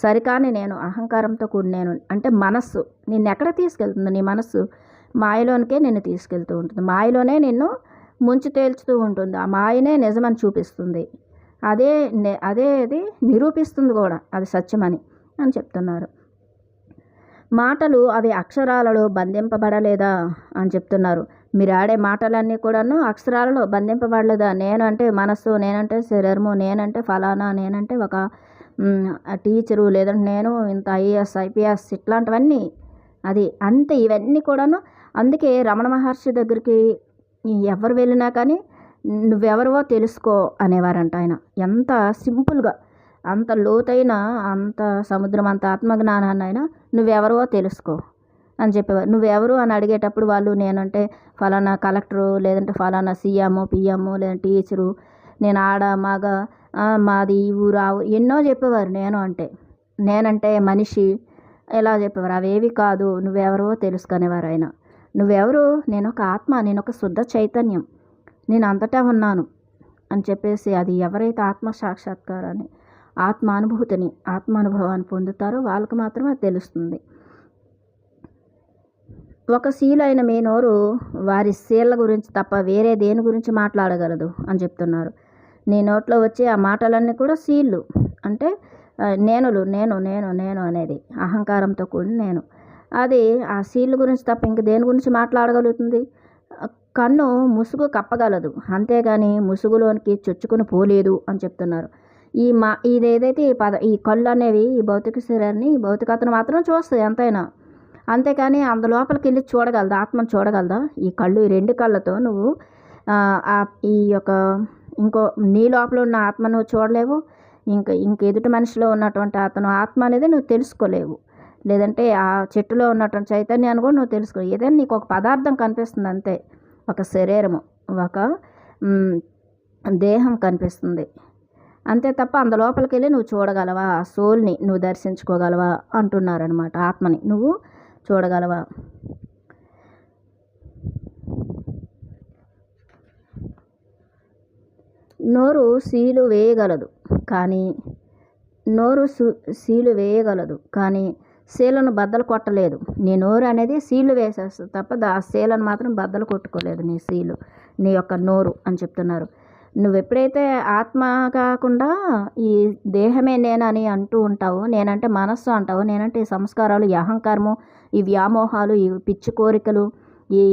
సరికాని నేను, అహంకారంతో కూడిన నేను అంటే మనస్సు నిన్నెక్కడ తీసుకెళ్తుంది? నీ మనస్సు మాయలోనికే నిన్ను తీసుకెళ్తూ ఉంటుంది. మాయలోనే నిన్ను ముంచి తేల్చుతూ ఉంటుంది. ఆ మాయనే నిజమని చూపిస్తుంది. అదే నిరూపిస్తుంది కూడా అది సత్యమని అని చెప్తున్నారు. మాటలు అవి అక్షరాలలో బంధింపబడలేదా అని చెప్తున్నారు. మీరు ఆడే మాటలన్నీ కూడాను అక్షరాలలో బంధింపబడలేదా? నేను అంటే మనస్సు, నేనంటే శరీరము, నేనంటే ఫలానా, నేనంటే ఒక టీచరు, లేదంటే నేను ఇంత ఐఏఎస్ ఐపీఎస్ ఇట్లాంటివన్నీ అది అంతే. ఇవన్నీ కూడాను అందుకే రమణ మహర్షి దగ్గరికి ఎవరు వెళ్ళినా కానీ నువ్వెవరివో తెలుసుకో అనేవారంట ఆయన. ఎంత సింపుల్గా, అంత లోతైన, అంత సముద్రం అంత ఆత్మజ్ఞానాన్ని ఆయన నువ్వెవరివో తెలుసుకో అని చెప్పేవారు. నువ్వెవరు అని అడిగేటప్పుడు వాళ్ళు నేనంటే ఫలానా కలెక్టరు, లేదంటే ఫలానా సీఎం పిఎం, లేదంటే టీచరు, నేను ఆడ మగ, మాది ఈ ఊరు ఆ ఊరు ఎన్నో చెప్పేవారు. నేనంటే మనిషి ఎలా చెప్పేవారు. అవేవి కాదు, నువ్వెవరో తెలుసుకునేవారు ఆయన. నువ్వెవరు? నేను ఒక ఆత్మ, నేను ఒక శుద్ధ చైతన్యం, నేను అంతటా ఉన్నాను అని చెప్పేసి అది ఎవరైతే ఆత్మ సాక్షాత్కారాన్ని, ఆత్మానుభవాన్ని పొందుతారో వాళ్ళకి మాత్రమే తెలుస్తుంది. ఒక శీలైన మీ నోరు వారి శీల గురించి తప్ప వేరే దేని గురించి మాట్లాడగలదు అని చెప్తున్నారు. నీ నోట్లో వచ్చే ఆ మాటలన్నీ కూడా శీళ్ళు అంటే నేనులు, నేను నేను నేను అనేది అహంకారంతో కూడిన నేను. అది ఆ శీళ్ళ గురించి తప్ప ఇంక దేని గురించి మాట్లాడగలుగుతుంది? కన్ను ముసుగు కప్పగలదు, అంతేగాని ముసుగులోనికి చొచ్చుకుని పోలేదు అని చెప్తున్నారు. ఇదేదైతే ఈ కళ్ళు అనేవి ఈ భౌతిక శరీరాన్ని, ఈ భౌతికతను మాత్రం చూస్తాయి ఎంతైనా, అంతేకాని అందులోపలికి వెళ్ళి చూడగలదా? ఆత్మను చూడగలదా? ఈ కళ్ళు, ఈ రెండు కళ్ళతో నువ్వు ఈ యొక్క నీ లోపల ఉన్న ఆత్మను చూడలేవు. ఇంక ఎదుటి మనిషిలో ఉన్నటువంటి ఆత్మ అనేది నువ్వు తెలుసుకోలేవు. లేదంటే ఆ చెట్టులో ఉన్నటువంటి చైతన్యాన్ని కూడా నువ్వు తెలుసుకోలేవు. ఏదైనా నీకు ఒక పదార్థం కనిపిస్తుంది అంతే, ఒక శరీరము, ఒక దేహం కనిపిస్తుంది అంతే తప్ప అందులోపలికి వెళ్ళి నువ్వు చూడగలవా? ఆ సోల్ని నువ్వు దర్శించుకోగలవా అంటున్నారనమాట. ఆత్మని నువ్వు చూడగలవా? నోరు సీలు వేయగలదు కానీ శీలను బద్దలు కొట్టలేదు. నీ నోరు అనేది సీలు వేసేస్తుంది తప్ప ఆ శీలను మాత్రం బద్దలు కొట్టుకోలేదు నీ సీలు, నీ యొక్క నోరు అని చెప్తున్నారు. నువ్వు ఎప్పుడైతే ఆత్మ కాకుండా ఈ దేహమే నేనని అంటూ ఉంటావో, నేనంటే మనస్సు అంటావు, నేనంటే ఈ సంస్కారాలు, ఈ అహంకారము, ఈ వ్యామోహాలు, ఈ పిచ్చి కోరికలు, ఈ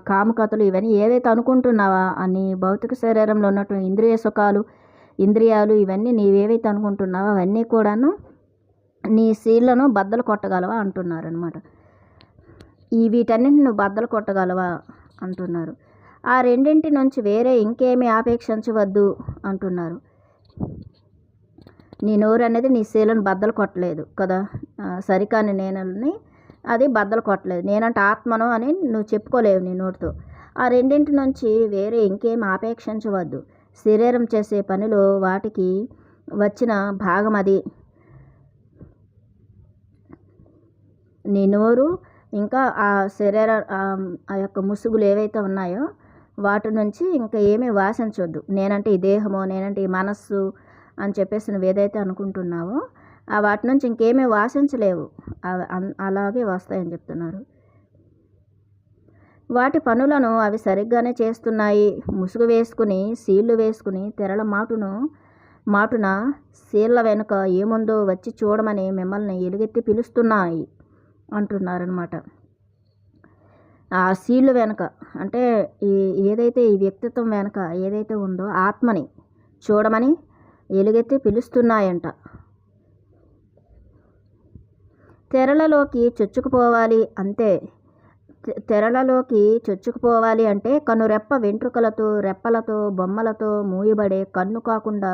కాముకతలు, ఇవన్నీ ఏదైతే అనుకుంటున్నావా అని భౌతిక శరీరంలో ఉన్నటువంటి ఇంద్రియ సుఖాలు, ఇంద్రియాలు, ఇవన్నీ నీవేవైతే అనుకుంటున్నావో అవన్నీ కూడాను నీ శీలను బద్దలు కొట్టగలవా అంటున్నారనమాట. వీటన్నింటిని నువ్వు బద్దలు కొట్టగలవా అంటున్నారు. ఆ రెండింటి నుంచి వేరే ఇంకేమీ ఆపేక్షించవద్దు అంటున్నారు. నీ నోరు అనేది నీ శీలను బద్దలు కొట్టలేదు కదా, సరికాని నేనని అది బద్దలు కొట్టలేదు. నేనంటే ఆత్మను అని నువ్వు చెప్పుకోలేవు నీ నోటితో. ఆ రెండింటి నుంచి వేరే ఇంకేం ఆపేక్షించవద్దు. శరీరం చేసే పనిలో వాటికి వచ్చిన భాగం అది. నీ నోరు ఇంకా ఆ శరీర ఆ యొక్క ముసుగులు ఏవైతే ఉన్నాయో వాటి నుంచి ఇంకా ఏమీ వాసించొద్దు. నేనంటే ఈ దేహమో, నేనంటే ఈ మనస్సు అని చెప్పేసి నువ్వు ఏదైతే అనుకుంటున్నావో వాటి నుంచి ఇంకేమీ వాసించలేవు, అలాగే వస్తాయని చెప్తున్నారు. వాటి పనులను అవి సరిగ్గానే చేస్తున్నాయి. ముసుగు వేసుకుని, సీళ్లు వేసుకుని తెరల మాటున సీళ్ల వెనుక ఏముందో వచ్చి చూడమని మిమ్మల్ని ఎలుగెత్తి పిలుస్తున్నాయి అంటున్నారనమాట. ఆ సీళ్ళు వెనుక అంటే ఏదైతే ఈ వ్యక్తిత్వం వెనుక ఏదైతే ఉందో ఆత్మని చూడమని ఎలుగెత్తి పిలుస్తున్నాయంట. తెరలలోకి చొచ్చుకుపోవాలి అంతే. తెరలలోకి చొచ్చుకుపోవాలి అంటే కనురెప్ప వెంట్రుకలతో, రెప్పలతో, బొమ్మలతో మూయబడే కన్ను కాకుండా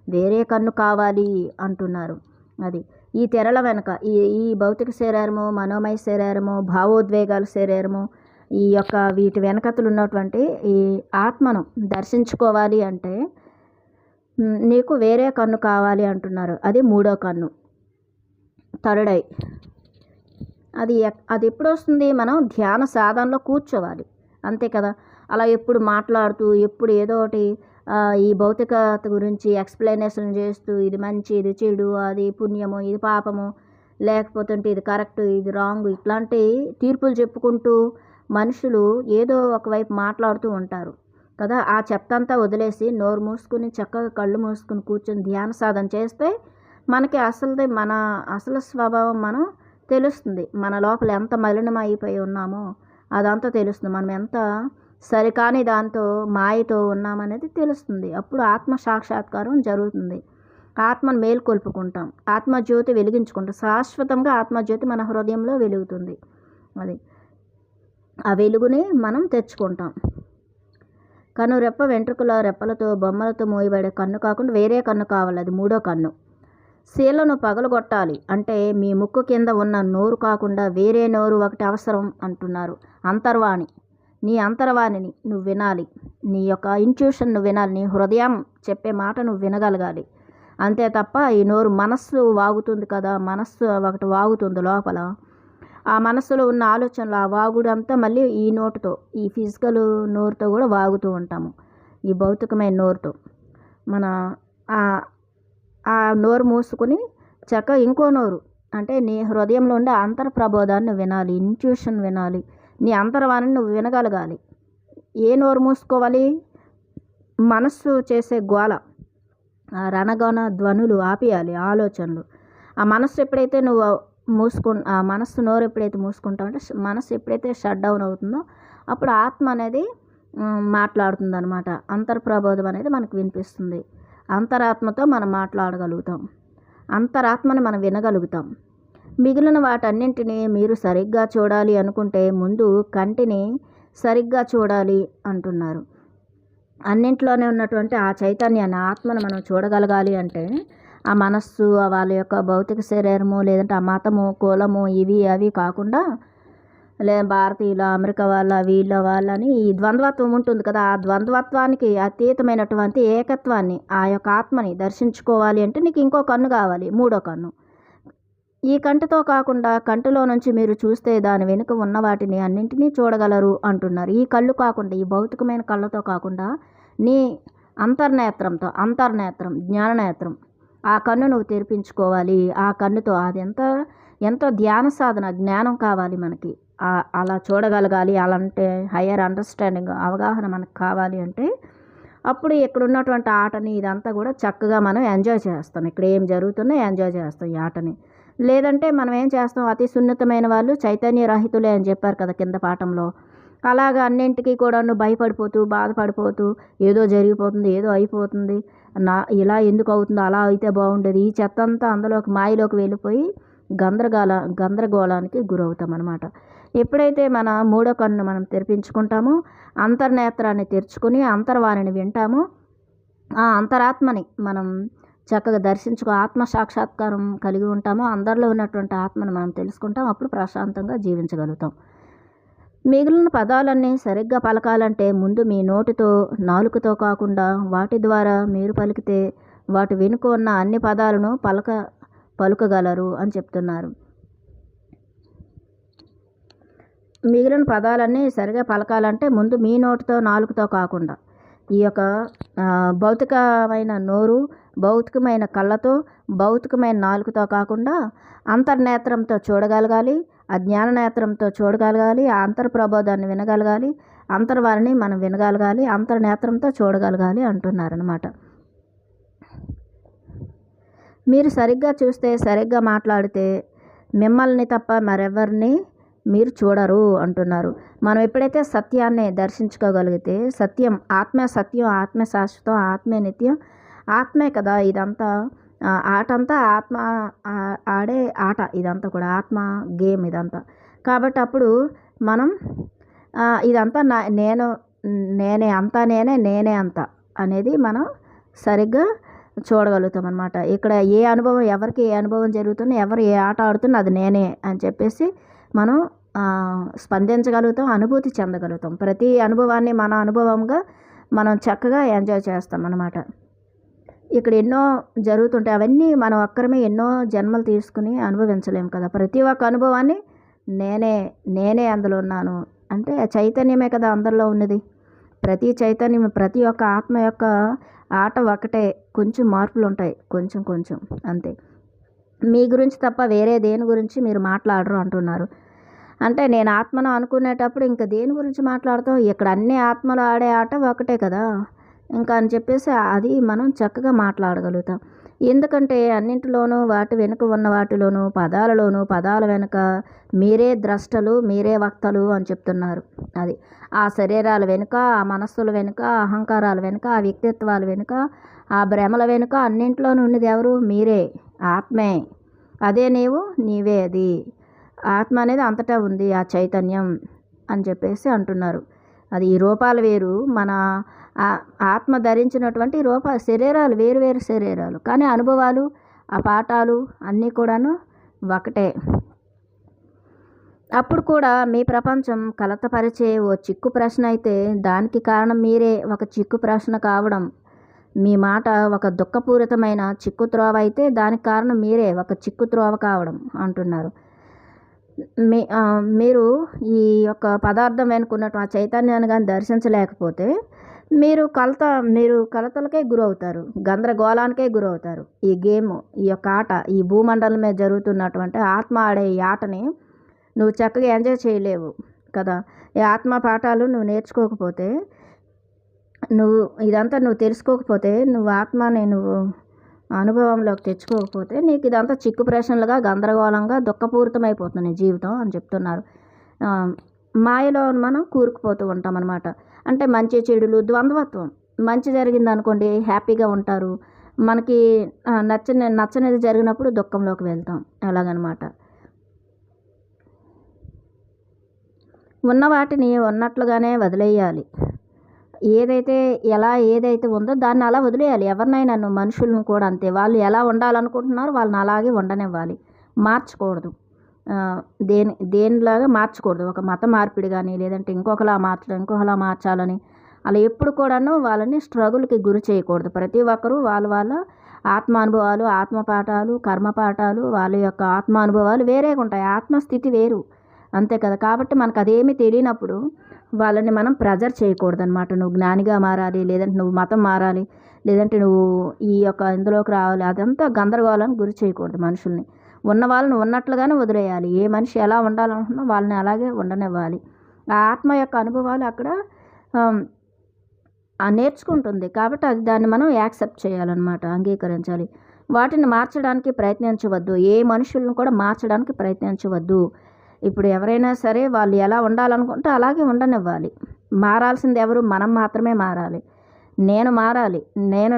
వేరే కన్ను కావాలి అంటున్నారు. అది ఈ తెరల వెనక ఈ భౌతిక శరీరము, మనోమయ శరీరము, భావోద్వేగాల శరీరము, ఈ యొక్క వీటి వెనకతలు ఉన్నటువంటి ఈ ఆత్మను దర్శించుకోవాలి అంటే నీకు వేరే కన్ను కావాలి అంటున్నారు. అది మూడో కన్ను, థర్డ్ ఐ. అది ఎప్పుడు వస్తుంది? మనం ధ్యాన సాధనలో కూర్చోవాలి అంతే కదా. అలా ఎప్పుడు మాట్లాడుతూ, ఎప్పుడు ఏదో ఒకటి ఈ భౌతికత గురించి ఎక్స్ప్లెనేషన్ చేస్తూ ఇది మంచి, ఇది చెడు, అది పుణ్యము, ఇది పాపము, లేకపోతే ఇది కరెక్ట్, ఇది రాంగ్, ఇట్లాంటి తీర్పులు చెప్పుకుంటూ మనుషులు ఏదో ఒకవైపు మాట్లాడుతూ ఉంటారు కదా. ఆ చెత్తంతా వదిలేసి నోరు మూసుకుని చక్కగా కళ్ళు మూసుకుని కూర్చొని ధ్యాన సాధన చేస్తే మనకి మన అసలు స్వభావం మనం తెలుస్తుంది. మన లోపల ఎంత మలినం అయిపోయి ఉన్నామో అదంతా తెలుస్తుంది. మనం ఎంత సరికాని దాంతో మాయతో ఉన్నామనేది తెలుస్తుంది. అప్పుడు ఆత్మ సాక్షాత్కారం జరుగుతుంది. ఆత్మను మేల్కొల్పుకుంటాం, ఆత్మజ్యోతి వెలిగించుకుంటాం. శాశ్వతంగా ఆత్మజ్యోతి మన హృదయంలో వెలుగుతుంది. అది ఆ వెలుగుని మనం తెచ్చుకుంటాం. కన్ను వెంట్రుకల రెప్పలతో బొమ్మలతో మోయబడే కన్ను కాకుండా వేరే కన్ను కావాలి, అది మూడో కన్ను. శీలను పగలగొట్టాలి అంటే మీ ముక్కు కింద ఉన్న నోరు కాకుండా వేరే నోరు ఒకటి అవసరం అంటున్నారు. అంతర్వాణి, నీ అంతర్వాణిని నువ్వు వినాలి, నీ యొక్క ఇంట్యూషన్ నువ్వు వినాలి, నీ హృదయం చెప్పే మాట నువ్వు వినగలగాలి. అంతే తప్ప ఈ నోరు, మనస్సు వాగుతుంది కదా, మనస్సు ఒకటి వాగుతుంది లోపల. ఆ మనస్సులో ఉన్న ఆలోచనలు, ఆ వాగుడంతా మళ్ళీ ఈ నోటుతో, ఈ ఫిజికల్ నోరుతో కూడా వాగుతూ ఉంటాము. ఈ భౌతికమైన నోరుతో మన ఆ నోరు మూసుకుని చక్కగా ఇంకో నోరు అంటే నీ హృదయంలో ఉండే అంతర్ ప్రబోధాన్ని వినాలి, ఇంట్యూషన్ వినాలి, నీ అంతర్వాణిని నువ్వు వినగలగాలి. ఏ నోరు మూసుకోవాలి? మనస్సు చేసే గోల, ఆ రణగణ ధ్వనులు ఆపేయాలి, ఆలోచనలు. ఆ మనస్సు ఎప్పుడైతే నువ్వు ఆ మనస్సు నోరు ఎప్పుడైతే మూసుకుంటావు అంటే మనస్సు ఎప్పుడైతే షట్ డౌన్ అవుతుందో అప్పుడు ఆత్మ అనేది మాట్లాడుతుంది అనమాట. అంతర్ప్రబోధం అనేది మనకు వినిపిస్తుంది. అంతరాత్మతో మనం మాట్లాడగలుగుతాం, అంతరాత్మని మనం వినగలుగుతాం. మిగిలిన వాటన్నింటినీ మీరు సరిగ్గా చూడాలి అనుకుంటే ముందు కంటిని సరిగ్గా చూడాలి అంటున్నారు. అన్నింట్లోనే ఉన్నటువంటి ఆ చైతన్యాన్ని, ఆత్మను మనం చూడగలగాలి అంటే ఆ మనస్సు, వాళ్ళ యొక్క భౌతిక శరీరము, లేదంటే ఆ మతము, కులము, ఇవి అవి కాకుండా భారతీయుల, అమెరికా వాళ్ళ, వీళ్ళ వాళ్ళని ఈ ద్వంద్వత్వం ఉంటుంది కదా, ఆ ద్వంద్వత్వానికి అతీతమైనటువంటి ఏకత్వాన్ని, ఆ యొక్క ఆత్మని దర్శించుకోవాలి అంటే నీకు ఇంకో కన్ను కావాలి, మూడో కన్ను. ఈ కంటితో కాకుండా కంటిలో నుంచి మీరు చూస్తే దాని వెనుక ఉన్న వాటిని అన్నింటినీ చూడగలరు అంటున్నారు. ఈ కళ్ళు కాకుండా, ఈ భౌతికమైన కళ్ళతో కాకుండా నీ అంతర్నేత్రంతో, అంతర్నేత్రం, జ్ఞాననేత్రం, ఆ కన్ను నువ్వు తెరిపించుకోవాలి. ఆ కన్నుతో అది ఎంతో ధ్యాన సాధన, జ్ఞానం కావాలి మనకి. అలా చూడగలగాలి. అలాంటి హయ్యర్ అండర్స్టాండింగ్, అవగాహన మనకు కావాలి అంటే అప్పుడు ఇక్కడ ఉన్నటువంటి ఆటని ఇదంతా కూడా చక్కగా మనం ఎంజాయ్ చేస్తాం. ఇక్కడ ఏం జరుగుతుందో ఎంజాయ్ చేస్తాం ఈ ఆటని. లేదంటే మనం ఏం చేస్తాం, అతి సున్నితమైన వాళ్ళు చైతన్య రహితులే అని చెప్పారు కదా కింద పాఠంలో. అలాగా అన్నింటికీ కూడా భయపడిపోతూ, బాధపడిపోతూ, ఏదో జరిగిపోతుంది, ఏదో అయిపోతుంది, ఇలా ఎందుకు అవుతుందో, అలా అయితే బాగుండేది, ఈ చెత్త అంతా అందులోకి మాయలోకి వెళ్ళిపోయి గందరగోళానికి గురవుతాం అన్నమాట. ఎప్పుడైతే మన మూడో కన్ను మనం తెరిపించుకుంటామో, అంతర్నేత్రాన్ని తెరుచుకొని అంతర్వాణిని వింటామో, ఆ అంతరాత్మని మనం చక్కగా ఆత్మ సాక్షాత్కారం కలిగి ఉంటామో, అందరిలో ఉన్నటువంటి ఆత్మను మనం తెలుసుకుంటాం. అప్పుడు ప్రశాంతంగా జీవించగలుగుతాం. మిగిలిన పదాలన్నీ సరిగ్గా పలకాలంటే ముందు మీ నోటితో, నాలుకతో కాకుండా వాటి ద్వారా మీరు పలికితే వాటి వెనుక ఉన్న అన్ని పదాలను పలుకగలరు అని చెప్తున్నారు. మిగిలిన పదాలన్నీ సరిగా పలకాలంటే ముందు మీ నోటితో, నాలుకతో కాకుండా ఈ యొక్క భౌతికమైన నోరు, భౌతికమైన కళ్ళతో, భౌతికమైన నాలుకతో కాకుండా అంతర్నేత్రంతో చూడగలగాలి, ఆ జ్ఞాననేత్రంతో చూడగలగాలి, ఆ అంతర్ప్రబోధాన్ని వినగలగాలి, అంతర్వారిని మనం వినగలగాలి, అంతర్నేత్రంతో చూడగలగాలి అంటున్నారనమాట. మీరు సరిగ్గా చూస్తే, సరిగ్గా మాట్లాడితే మిమ్మల్ని తప్ప మరెవరిని మీరు చూడరు అంటున్నారు. మనం ఎప్పుడైతే సత్యాన్ని దర్శించుకోగలిగితే, సత్యం, ఆత్మే సత్యం, ఆత్మే శాశ్వతం, ఆత్మే నిత్యం, ఆత్మే కదా ఇదంతా, ఆటంతా ఆత్మ ఆడే ఆట ఇదంతా కూడా, ఆత్మ గేమ్ ఇదంతా. కాబట్టి అప్పుడు మనం ఇదంతా నేనే అంతా, నేనే అంతా అనేది మనం సరిగ్గా చూడగలుగుతాం అన్నమాట. ఇక్కడ ఏ అనుభవం, ఎవరికి ఏ అనుభవం జరుగుతుందో, ఎవరు ఏ ఆట ఆడుతున్నా అది నేనే అని చెప్పేసి మనం స్పందించగలుగుతాం, అనుభూతి చెందగలుగుతాం. ప్రతి అనుభవాన్ని మన అనుభవంగా మనం చక్కగా ఎంజాయ్ చేస్తాం అన్నమాట. ఇక్కడ ఎన్నో జరుగుతుంటాయి, అవన్నీ మనం ఒక్కరమే ఎన్నో జన్మలు తీసుకుని అనుభవించలేము కదా. ప్రతి ఒక్క అనుభవాన్ని నేనే అందులో ఉన్నాను అంటే చైతన్యమే కదా అందరిలో ఉన్నది. ప్రతి చైతన్యం, ప్రతి ఒక్క ఆత్మ యొక్క ఆట ఒకటే, కొంచెం మార్పులు ఉంటాయి, కొంచెం కొంచెం అంతే. మీ గురించి తప్ప వేరే దేని గురించి మీరు మాట్లాడరు అంటున్నారు. అంటే నేను ఆత్మను అనుకునేటప్పుడు ఇంకా దేని గురించి మాట్లాడతాం, ఇక్కడ అన్ని ఆత్మలు ఆడే ఆట ఒకటే కదా ఇంకా అని చెప్పేసి అది మనం చక్కగా మాట్లాడగలుగుతాం. ఎందుకంటే అన్నింటిలోనూ వాటి వెనుక ఉన్న వాటిలోనూ పదాలలోనూ పదాల వెనుక మీరే ద్రష్టలు, మీరే వక్తలు అని చెప్తున్నారు. అది ఆ శరీరాల వెనుక, ఆ మనస్సుల వెనుక, ఆ అహంకారాల వెనుక, ఆ వ్యక్తిత్వాల వెనుక, ఆ భ్రమల వెనుక అన్నింటిలోనూ ఉన్నది ఎవరు? మీరే, ఆత్మే. అదే నీవు, నీవే అది. ఆత్మ అనేది అంతటా ఉంది, ఆ చైతన్యం అని చెప్పేసి అంటున్నారు. అది ఈ రూపాలు వేరు, మన ఆత్మ ధరించినటువంటి శరీరాలు వేరు వేరు శరీరాలు, కానీ అనుభవాలు, ఆ పాఠాలు అన్నీ కూడాను ఒకటే. అప్పుడు కూడా మీ ప్రపంచం కలతపరిచే ఓ చిక్కు ప్రశ్న అయితే దానికి కారణం మీరే ఒక చిక్కు ప్రశ్న కావడం. మీ మాట ఒక దుఃఖపూరితమైన చిక్కు త్రోవ అయితే దానికి కారణం మీరే ఒక చిక్కు త్రోవ కావడం అంటున్నారు. మీరు ఈ యొక్క పదార్థం వెనుకున్నట్టు ఆ చైతన్యాన్ని కానీ దర్శించలేకపోతే మీరు కలతలకే గురవుతారు, గందరగోళానికే గురవుతారు. ఈ గేమ్, ఈ యొక్క ఆట, ఈ భూమండలం మీద జరుగుతున్నటువంటి ఆత్మ ఆడే ఈ ఆటని నువ్వు చక్కగా ఎంజాయ్ చేయలేవు కదా. ఈ ఆత్మ పాఠాలు నువ్వు నేర్చుకోకపోతే, నువ్వు ఇదంతా నువ్వు తెలుసుకోకపోతే, నువ్వు ఆత్మని నువ్వు అనుభవంలోకి తెచ్చుకోకపోతే నీకు ఇదంతా చిక్కు ప్రశ్నలుగా, గందరగోళంగా, దుఃఖపూరితమైపోతుంది నీ జీవితం అని చెప్తున్నారు. మాయలో మనం కూరుకుపోతూ ఉంటాం అన్నమాట. అంటే మంచి చెడులు, ద్వంద్వత్వం. మంచి జరిగింది అనుకోండి హ్యాపీగా ఉంటారు, మనకి నచ్చనిది జరిగినప్పుడు దుఃఖంలోకి వెళ్తాం, అలాగనమాట. ఉన్న వాటిని ఉన్నట్లుగానే వదిలేయాలి. ఏదైతే ఉందో దాన్ని అలా వదిలేయాలి. ఎవరినైనా మనుషులను కూడా అంతే, వాళ్ళు ఎలా ఉండాలనుకుంటున్నారో వాళ్ళని అలాగే ఉండనివ్వాలి, మార్చకూడదు. దేనిలాగా మార్చకూడదు. ఒక మత మార్పిడి కానీ, లేదంటే ఇంకొకలా మార్చాలని అలా ఎప్పుడు కూడాను వాళ్ళని స్ట్రగుల్కి గురి చేయకూడదు. ప్రతి ఒక్కరూ వాళ్ళ ఆత్మానుభవాలు, ఆత్మపాఠాలు, కర్మపాఠాలు, వాళ్ళ యొక్క ఆత్మానుభవాలు వేరేగా ఉంటాయి, ఆత్మస్థితి వేరు, అంతే కదా. కాబట్టి మనకు అదేమీ తెలియనప్పుడు వాళ్ళని మనం ప్రెజర్ చేయకూడదు అనమాట. నువ్వు జ్ఞానిగా మారాలి, లేదంటే నువ్వు మతం మారాలి, లేదంటే నువ్వు ఈ యొక్క ఇందులోకి రావాలి, అదంతా గందరగోళానికి గురి చేయకూడదు మనుషుల్ని. ఉన్న వాళ్ళని ఉన్నట్లుగానే వదిలేయాలి. ఏ మనిషి ఎలా ఉండాలనుకున్నా వాళ్ళని అలాగే ఉండనివ్వాలి. ఆ ఆత్మ యొక్క అనుభవాలు అక్కడ నేర్చుకుంటుంది కాబట్టి దాన్ని మనం యాక్సెప్ట్ చేయాలన్నమాట, అంగీకరించాలి. వాటిని మార్చడానికి ప్రయత్నించవద్దు, ఏ మనుషులను కూడా మార్చడానికి ప్రయత్నించవద్దు. ఇప్పుడు ఎవరైనా సరే వాళ్ళు ఎలా ఉండాలనుకుంటే అలాగే ఉండనివ్వాలి. మారాల్సింది ఎవరు? మనం మాత్రమే మారాలి. నేను మారాలి,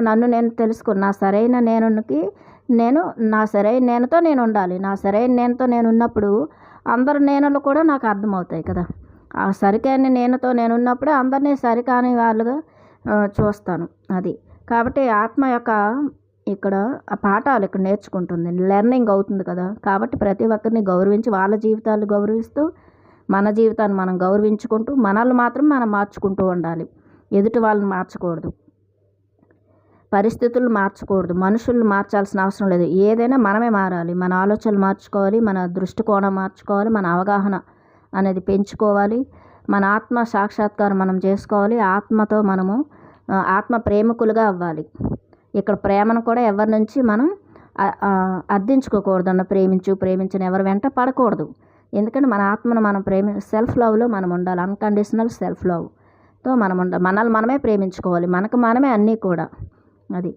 నన్ను నేను తెలుసుకుని నా సరైన నేనుతో నేను ఉండాలి. నా సరైన నేనుతో నేను ఉన్నప్పుడు అందరు నేనులు కూడా నాకు అర్థమవుతాయి కదా. ఆ సరికైన నేనుతో నేను ఉన్నప్పుడే అందరినీ సరికాని వాళ్ళుగా చూస్తాను. అది కాబట్టి ఆత్మ యొక్క ఇక్కడ ఆ పాఠాలు ఇక్కడ నేర్చుకుంటుంది, లెర్నింగ్ అవుతుంది కదా. కాబట్టి ప్రతి ఒక్కరిని గౌరవించి వాళ్ళ జీవితాలు గౌరవిస్తూ మన జీవితాన్ని మనం గౌరవించుకుంటూ మనల్ని మాత్రం మనం మార్చుకుంటూ ఉండాలి. ఎదుటి వాళ్ళని మార్చకూడదు, పరిస్థితులు మార్చకూడదు, మనుషులను మార్చాల్సిన అవసరం లేదు. ఏదైనా మనమే మారాలి. మన ఆలోచనలు మార్చుకోవాలి, మన దృష్టికోణం మార్చుకోవాలి, మన అవగాహన అనేది పెంచుకోవాలి, మన ఆత్మ సాక్షాత్కారం మనం చేసుకోవాలి. ఆత్మతో మనము ఆత్మ ప్రేమికులుగా అవ్వాలి. ఇక్కడ ప్రేమను కూడా ఎవరి నుంచి మనం అర్థించుకోకూడదు. ప్రేమించని ఎవరి వెంట పడకూడదు. ఎందుకంటే మన ఆత్మను మనం సెల్ఫ్ లవ్లో మనం ఉండాలి, అన్కండిషనల్ సెల్ఫ్ లవ్తో మనం ఉండాలి. మనల్ని మనమే ప్రేమించుకోవాలి, మనకు మనమే అన్నీ కూడా. అది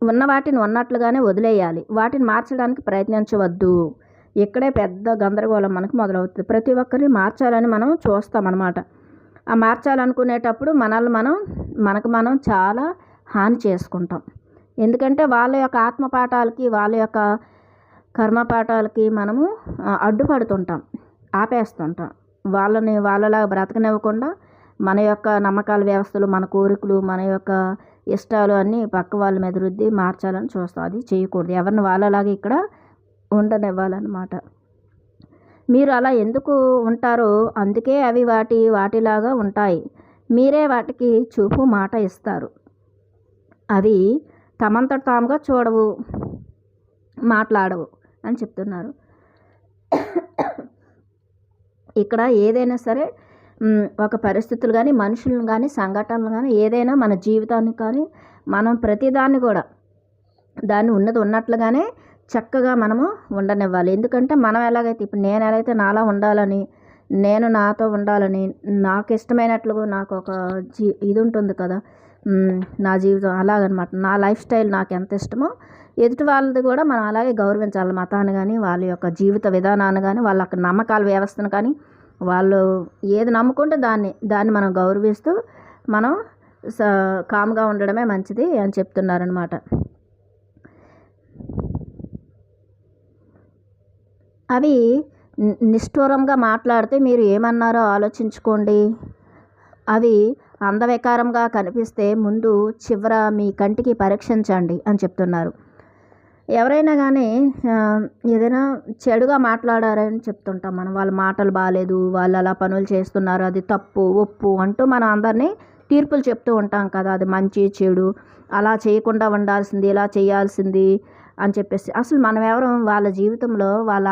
ఉన్న వాటిని ఉన్నట్లుగానే వదిలేయాలి, వాటిని మార్చడానికి ప్రయత్నించవద్దు. ఇక్కడే పెద్ద గందరగోళం మనకు మొదలవుతుంది. ప్రతి ఒక్కరిని మార్చాలని మనం చూస్తామన్నమాట. ఆ మార్చాలనుకునేటప్పుడు మనకు మనం చాలా హాని చేసుకుంటాం. ఎందుకంటే వాళ్ళ యొక్క ఆత్మపాఠాలకి, వాళ్ళ యొక్క కర్మపాఠాలకి మనము అడ్డుపడుతుంటాం, ఆపేస్తుంటాం. వాళ్ళని వాళ్ళలా బ్రతకనివ్వకుండా మన యొక్క నమ్మకాల వ్యవస్థలు, మన కోరికలు, మన యొక్క ఇష్టాలు అన్నీ పక్క వాళ్ళ మీద రుద్ది మార్చాలని చూస్తాం. అది చేయకూడదు. ఎవరిని వాళ్ళలాగా ఇక్కడ ఉండనివ్వాలన్నమాట. మీరు అలా ఎందుకు ఉంటారో అందుకే అవి వాటిలాగా ఉంటాయి. మీరే వాటికి చూపు మాట ఇస్తారు. అవి తమంతట తాముగా చూడవు, మాట్లాడవు అని చెప్తున్నారు. ఇక్కడ ఏదైనా సరే ఒక పరిస్థితులు కానీ, మనుషులను కానీ, సంఘటనలు కానీ, ఏదైనా మన జీవితాన్ని కానీ, మనం ప్రతిదాన్ని కూడా దాన్ని ఉన్నది ఉన్నట్లుగానే చక్కగా మనము ఉండనివ్వాలి. ఎందుకంటే మనం ఎలాగైతే ఇప్పుడు నేను ఎలాగైతే నాలా ఉండాలని, నేను నాతో ఉండాలని, నాకు ఇష్టమైనట్లుగా నాకు ఒక ఇది ఉంటుంది కదా, నా జీవితం అలాగనమాట. నా లైఫ్ స్టైల్ నాకు ఎంత ఇష్టమో ఎదుటి వాళ్ళది కూడా మనం అలాగే గౌరవించాలి. మతాన్ని కానీ, వాళ్ళ యొక్క జీవిత విధానాన్ని కానీ, వాళ్ళ యొక్క నమ్మకాల వ్యవస్థను కానీ, వాళ్ళు ఏది నమ్ముకుంటే దాన్ని మనం గౌరవిస్తూ మనం కామ్గా ఉండడమే మంచిది అని చెప్తున్నారనమాట. అవి నిష్ఠూరంగా మాట్లాడితే మీరు ఏమన్నారో ఆలోచించుకోండి. అవి అందవికారంగా కనిపిస్తే ముందు చివర మీ కంటికి పరీక్షించండి అని చెప్తున్నారు. ఎవరైనా కానీ ఏదైనా చెడుగా మాట్లాడారని చెప్తుంటాం మనం. వాళ్ళ మాటలు బాగాలేదు, వాళ్ళు అలా పనులు చేస్తున్నారు, అది తప్పు ఒప్పు అంటూ మనం అందరినీ తీర్పులు చెప్తూ ఉంటాం కదా. అది మంచి చెడు, అలా చేయకుండా ఉండాల్సింది, ఇలా చేయాల్సింది అని చెప్పేసి. అసలు మనం ఎవరు వాళ్ళ జీవితంలో వాళ్ళ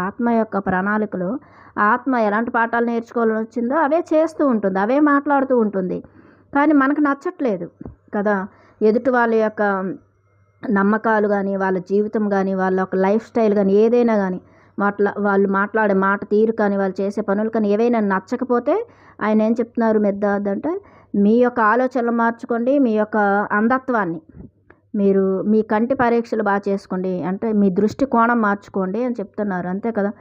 ఆత్మ యొక్క ప్రణాళికలో ఆత్మ ఎలాంటి పాఠాలు నేర్చుకోవాలని వచ్చిందో అవే చేస్తూ ఉంటుంది, అవే మాట్లాడుతూ ఉంటుంది. కానీ మనకు నచ్చట్లేదు కదా. ఎదుటి వాళ్ళ యొక్క నమ్మకాలు కానీ, వాళ్ళ జీవితం కానీ, వాళ్ళ యొక్క లైఫ్ స్టైల్ కానీ, ఏదైనా కానీ వాళ్ళు మాట్లాడే మాట తీరు కానీ, వాళ్ళు చేసే పనులు కానీ ఏవైనా నచ్చకపోతే ఆయన ఏం చెప్తున్నారు మిర్దాద్ అంటే, మీ యొక్క ఆలోచనలు మార్చుకోండి, మీ యొక్క అంధత్వాన్ని మీరు మీ కంటి పరీక్షలు బాగా చేసుకోండి, అంటే మీ దృష్టి కోణం మార్చుకోండి అని చెప్తున్నారు. అంతే కదా.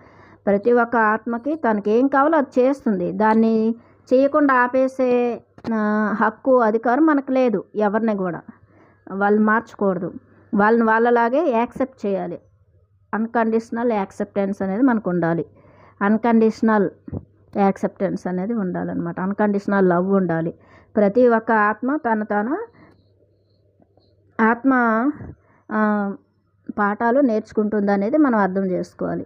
ప్రతి ఒక్క ఆత్మకి తనకి ఏం కావాలో అది చేస్తుంది. దాన్ని చేయకుండా ఆపేసే హక్కు అధికారం మనకు లేదు. ఎవరిని కూడా వాళ్ళు మార్చకూడదు, వాళ్ళని వాళ్ళలాగే యాక్సెప్ట్ చేయాలి. అన్కండిషనల్ యాక్సెప్టెన్స్ అనేది మనకు ఉండాలి. అన్కండిషనల్ యాక్సెప్టెన్స్ అనేది ఉండాలన్నమాట. అన్కండిషనల్ లవ్ ఉండాలి. ప్రతి ఒక్క ఆత్మ తన ఆత్మ పాఠాలు నేర్చుకుంటుంది అనేది మనం అర్థం చేసుకోవాలి.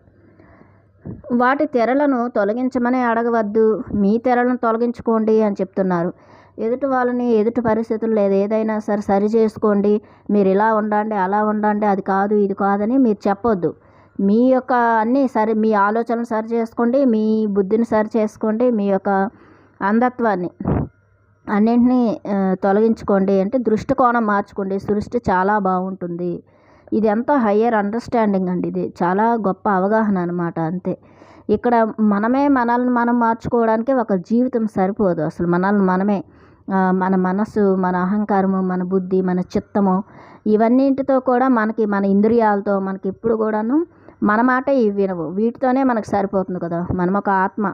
వాటి తెరలను తొలగించమని అడగవద్దు, మీ తెరలను తొలగించుకోండి అని చెప్తున్నారు. ఎదుటి వాళ్ళని ఎదుటి పరిస్థితులు లేదు ఏదైనా సరి చేసుకోండి, మీరు ఇలా ఉండండి అలా ఉండండి, అది కాదు ఇది కాదని మీరు చెప్పొద్దు. మీ యొక్క అన్నీ మీ ఆలోచనలు సరి చేసుకోండి, మీ బుద్ధిని సరి చేసుకోండి, మీ యొక్క అంధత్వాన్ని అన్నింటినీ తొలగించుకోండి, అంటే దృష్టికోణం మార్చుకోండి. సృష్టి చాలా బాగుంటుంది. ఇది ఎంతో హయ్యర్ అండర్స్టాండింగ్ అండి. ఇది చాలా గొప్ప అవగాహన అనమాట. అంతే. ఇక్కడ మనల్ని మనం మార్చుకోవడానికి ఒక జీవితం సరిపోదు. అసలు మనమే మన మనసు, మన అహంకారము, మన బుద్ధి, మన చిత్తము, ఇవన్నింటితో కూడా మన ఇంద్రియాలతో మనకి ఎప్పుడు కూడాను మన మాట ఇవి వినవు. వీటితోనే మనకు సరిపోతుంది కదా. మనం ఒక ఆత్మ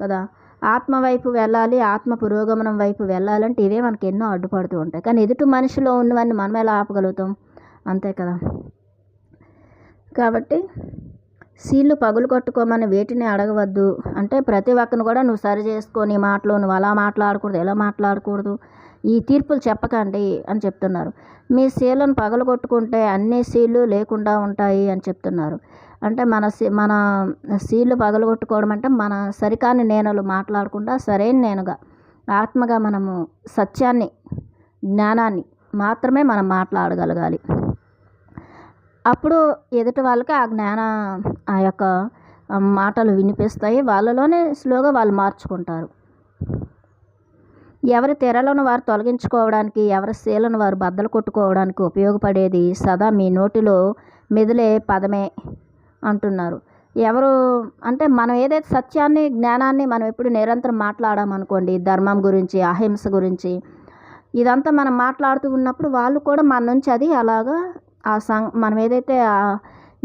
కదా. ఆత్మ వైపు వెళ్ళాలి, ఆత్మ పురోగమనం వైపు వెళ్ళాలంటే ఇవే మనకి ఎన్నో అడ్డుపడుతూ ఉంటాయి. కానీ ఎదుటి మనిషిలో ఉన్నవన్నీ మనం ఎలా ఆపగలుగుతాం? అంతే కదా. కాబట్టి సీళ్ళు పగులు కొట్టుకోమని వేటిని అడగవద్దు, అంటే ప్రతి ఒక్కరిని కూడా నువ్వు సరి చేసుకొని మాటలో నువ్వు అలా మాట్లాడకూడదు, ఎలా మాట్లాడకూడదు, ఈ తీర్పులు చెప్పకండి అని చెప్తున్నారు. మీ సీలను పగలు కొట్టుకుంటే అన్ని సీళ్ళు లేకుండా ఉంటాయి అని చెప్తున్నారు. అంటే మన సీళ్ళు పగలగొట్టుకోవడం అంటే మన సరికాని నేనలు మాట్లాడకుండా సరైన నేనుగా ఆత్మగా మనము సత్యాన్ని, జ్ఞానాన్ని మాత్రమే మనం మాట్లాడగలగాలి. అప్పుడు ఎదుటి వాళ్ళకి ఆ యొక్క మాటలు వినిపిస్తాయి. వాళ్ళలోనే స్లోగా వాళ్ళు మార్చుకుంటారు. ఎవరి తెరలను వారు తొలగించుకోవడానికి, ఎవరి శీలను వారు బద్దలు కొట్టుకోవడానికి ఉపయోగపడేది సదా మీ నోటిలో మెదిలే పదమే అంటున్నారు. ఎవరు అంటే మనం ఏదైతే సత్యాన్ని, జ్ఞానాన్ని మనం ఎప్పుడు నిరంతరం మాట్లాడామనుకోండి, ధర్మం గురించి, అహింస గురించి, ఇదంతా మనం మాట్లాడుతూ ఉన్నప్పుడు వాళ్ళు కూడా మన నుంచి అది అలాగా మనం ఏదైతే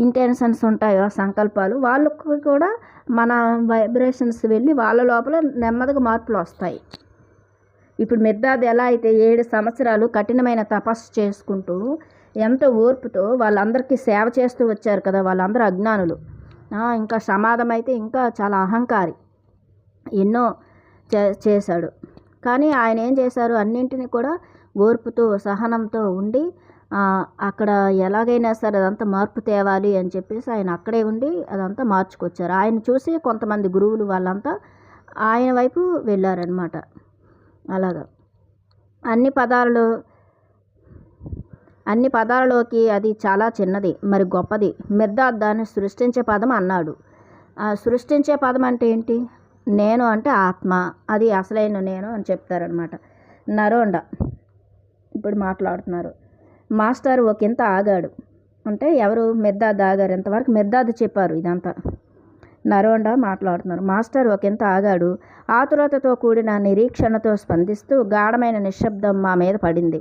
ఇంటెన్షన్స్ ఉంటాయో సంకల్పాలు, వాళ్ళకు కూడా మన వైబ్రేషన్స్ వెళ్ళి వాళ్ళ లోపల నెమ్మదిగా మార్పులు వస్తాయి. ఇప్పుడు మిర్దాద్ ఎలా అయితే 7 సంవత్సరాలు కఠినమైన తపస్సు చేసుకుంటూ ఎంతో ఓర్పుతో వాళ్ళందరికీ సేవ చేస్తూ వచ్చారు కదా. వాళ్ళందరూ అజ్ఞానులు. ఇంకా సమాధం అయితే ఇంకా చాలా అహంకారి, ఎన్నో చేశాడు. కానీ ఆయన ఏం చేశారు? అన్నింటినీ కూడా ఓర్పుతో, సహనంతో ఉండి అక్కడ ఎలాగైనా సరే అదంతా మార్పు తేవాలి అని చెప్పేసి ఆయన అక్కడే ఉండి అదంతా మార్చుకొచ్చారు. ఆయన చూసి కొంతమంది గురువులు వాళ్ళంతా ఆయన వైపు వెళ్ళారనమాట. అలాగా అన్ని పదాలలోకి అది చాలా చిన్నది, మరి గొప్పది. మిర్దాద్ దాన్ని సృష్టించే పదం అన్నాడు. ఆ సృష్టించే పదం అంటే ఏంటి? నేను అంటే ఆత్మ, అది అసలైన నేను అని చెప్తారనమాట. నరోండ ఇప్పుడు మాట్లాడుతున్నారు. మాస్టర్ ఒకంత ఆగాడు. అంటే ఎవరు? మిర్దాద్ ఆగారు. ఇంతవరకు మిర్దాద్ చెప్పారు ఇదంతా. నరోండ మాట్లాడుతున్నారు. మాస్టర్ ఒకంత ఆగాడు. ఆతురతతో కూడిన నిరీక్షణతో స్పందిస్తూ గాఢమైన నిశ్శబ్దం మా మీద పడింది.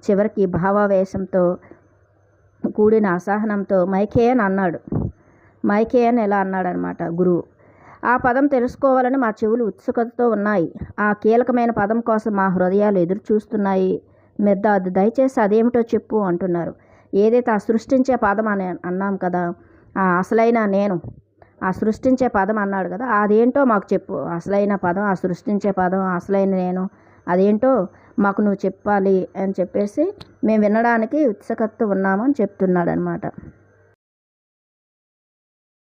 చివరికి భావావేశంతో కూడిన అసహనంతో మైఖేయన్ అన్నాడు. మైఖేయన్ ఎలా అన్నాడనమాట గురువు. ఆ పదం తెలుసుకోవాలని మా చెవులు ఉత్సుకతతో ఉన్నాయి. ఆ కీలకమైన పదం కోసం మా హృదయాలు ఎదురు చూస్తున్నాయి. మిర్దాద్ దయచేసి అదేమిటో చెప్పు అంటున్నారు. ఏదైతే ఆ సృష్టించే పదం అని అన్నాం కదా, ఆ అసలైన నేను, ఆ సృష్టించే పదం అన్నాడు కదా, అదేంటో మాకు చెప్పు. అసలైన పదం, ఆ సృష్టించే పదం, అసలైన నేను అదేంటో మాకు నువ్వు చెప్పాలి అని చెప్పేసి మేము వినడానికి ఉత్సుకతతో ఉన్నామని చెప్తున్నాడు అనమాట.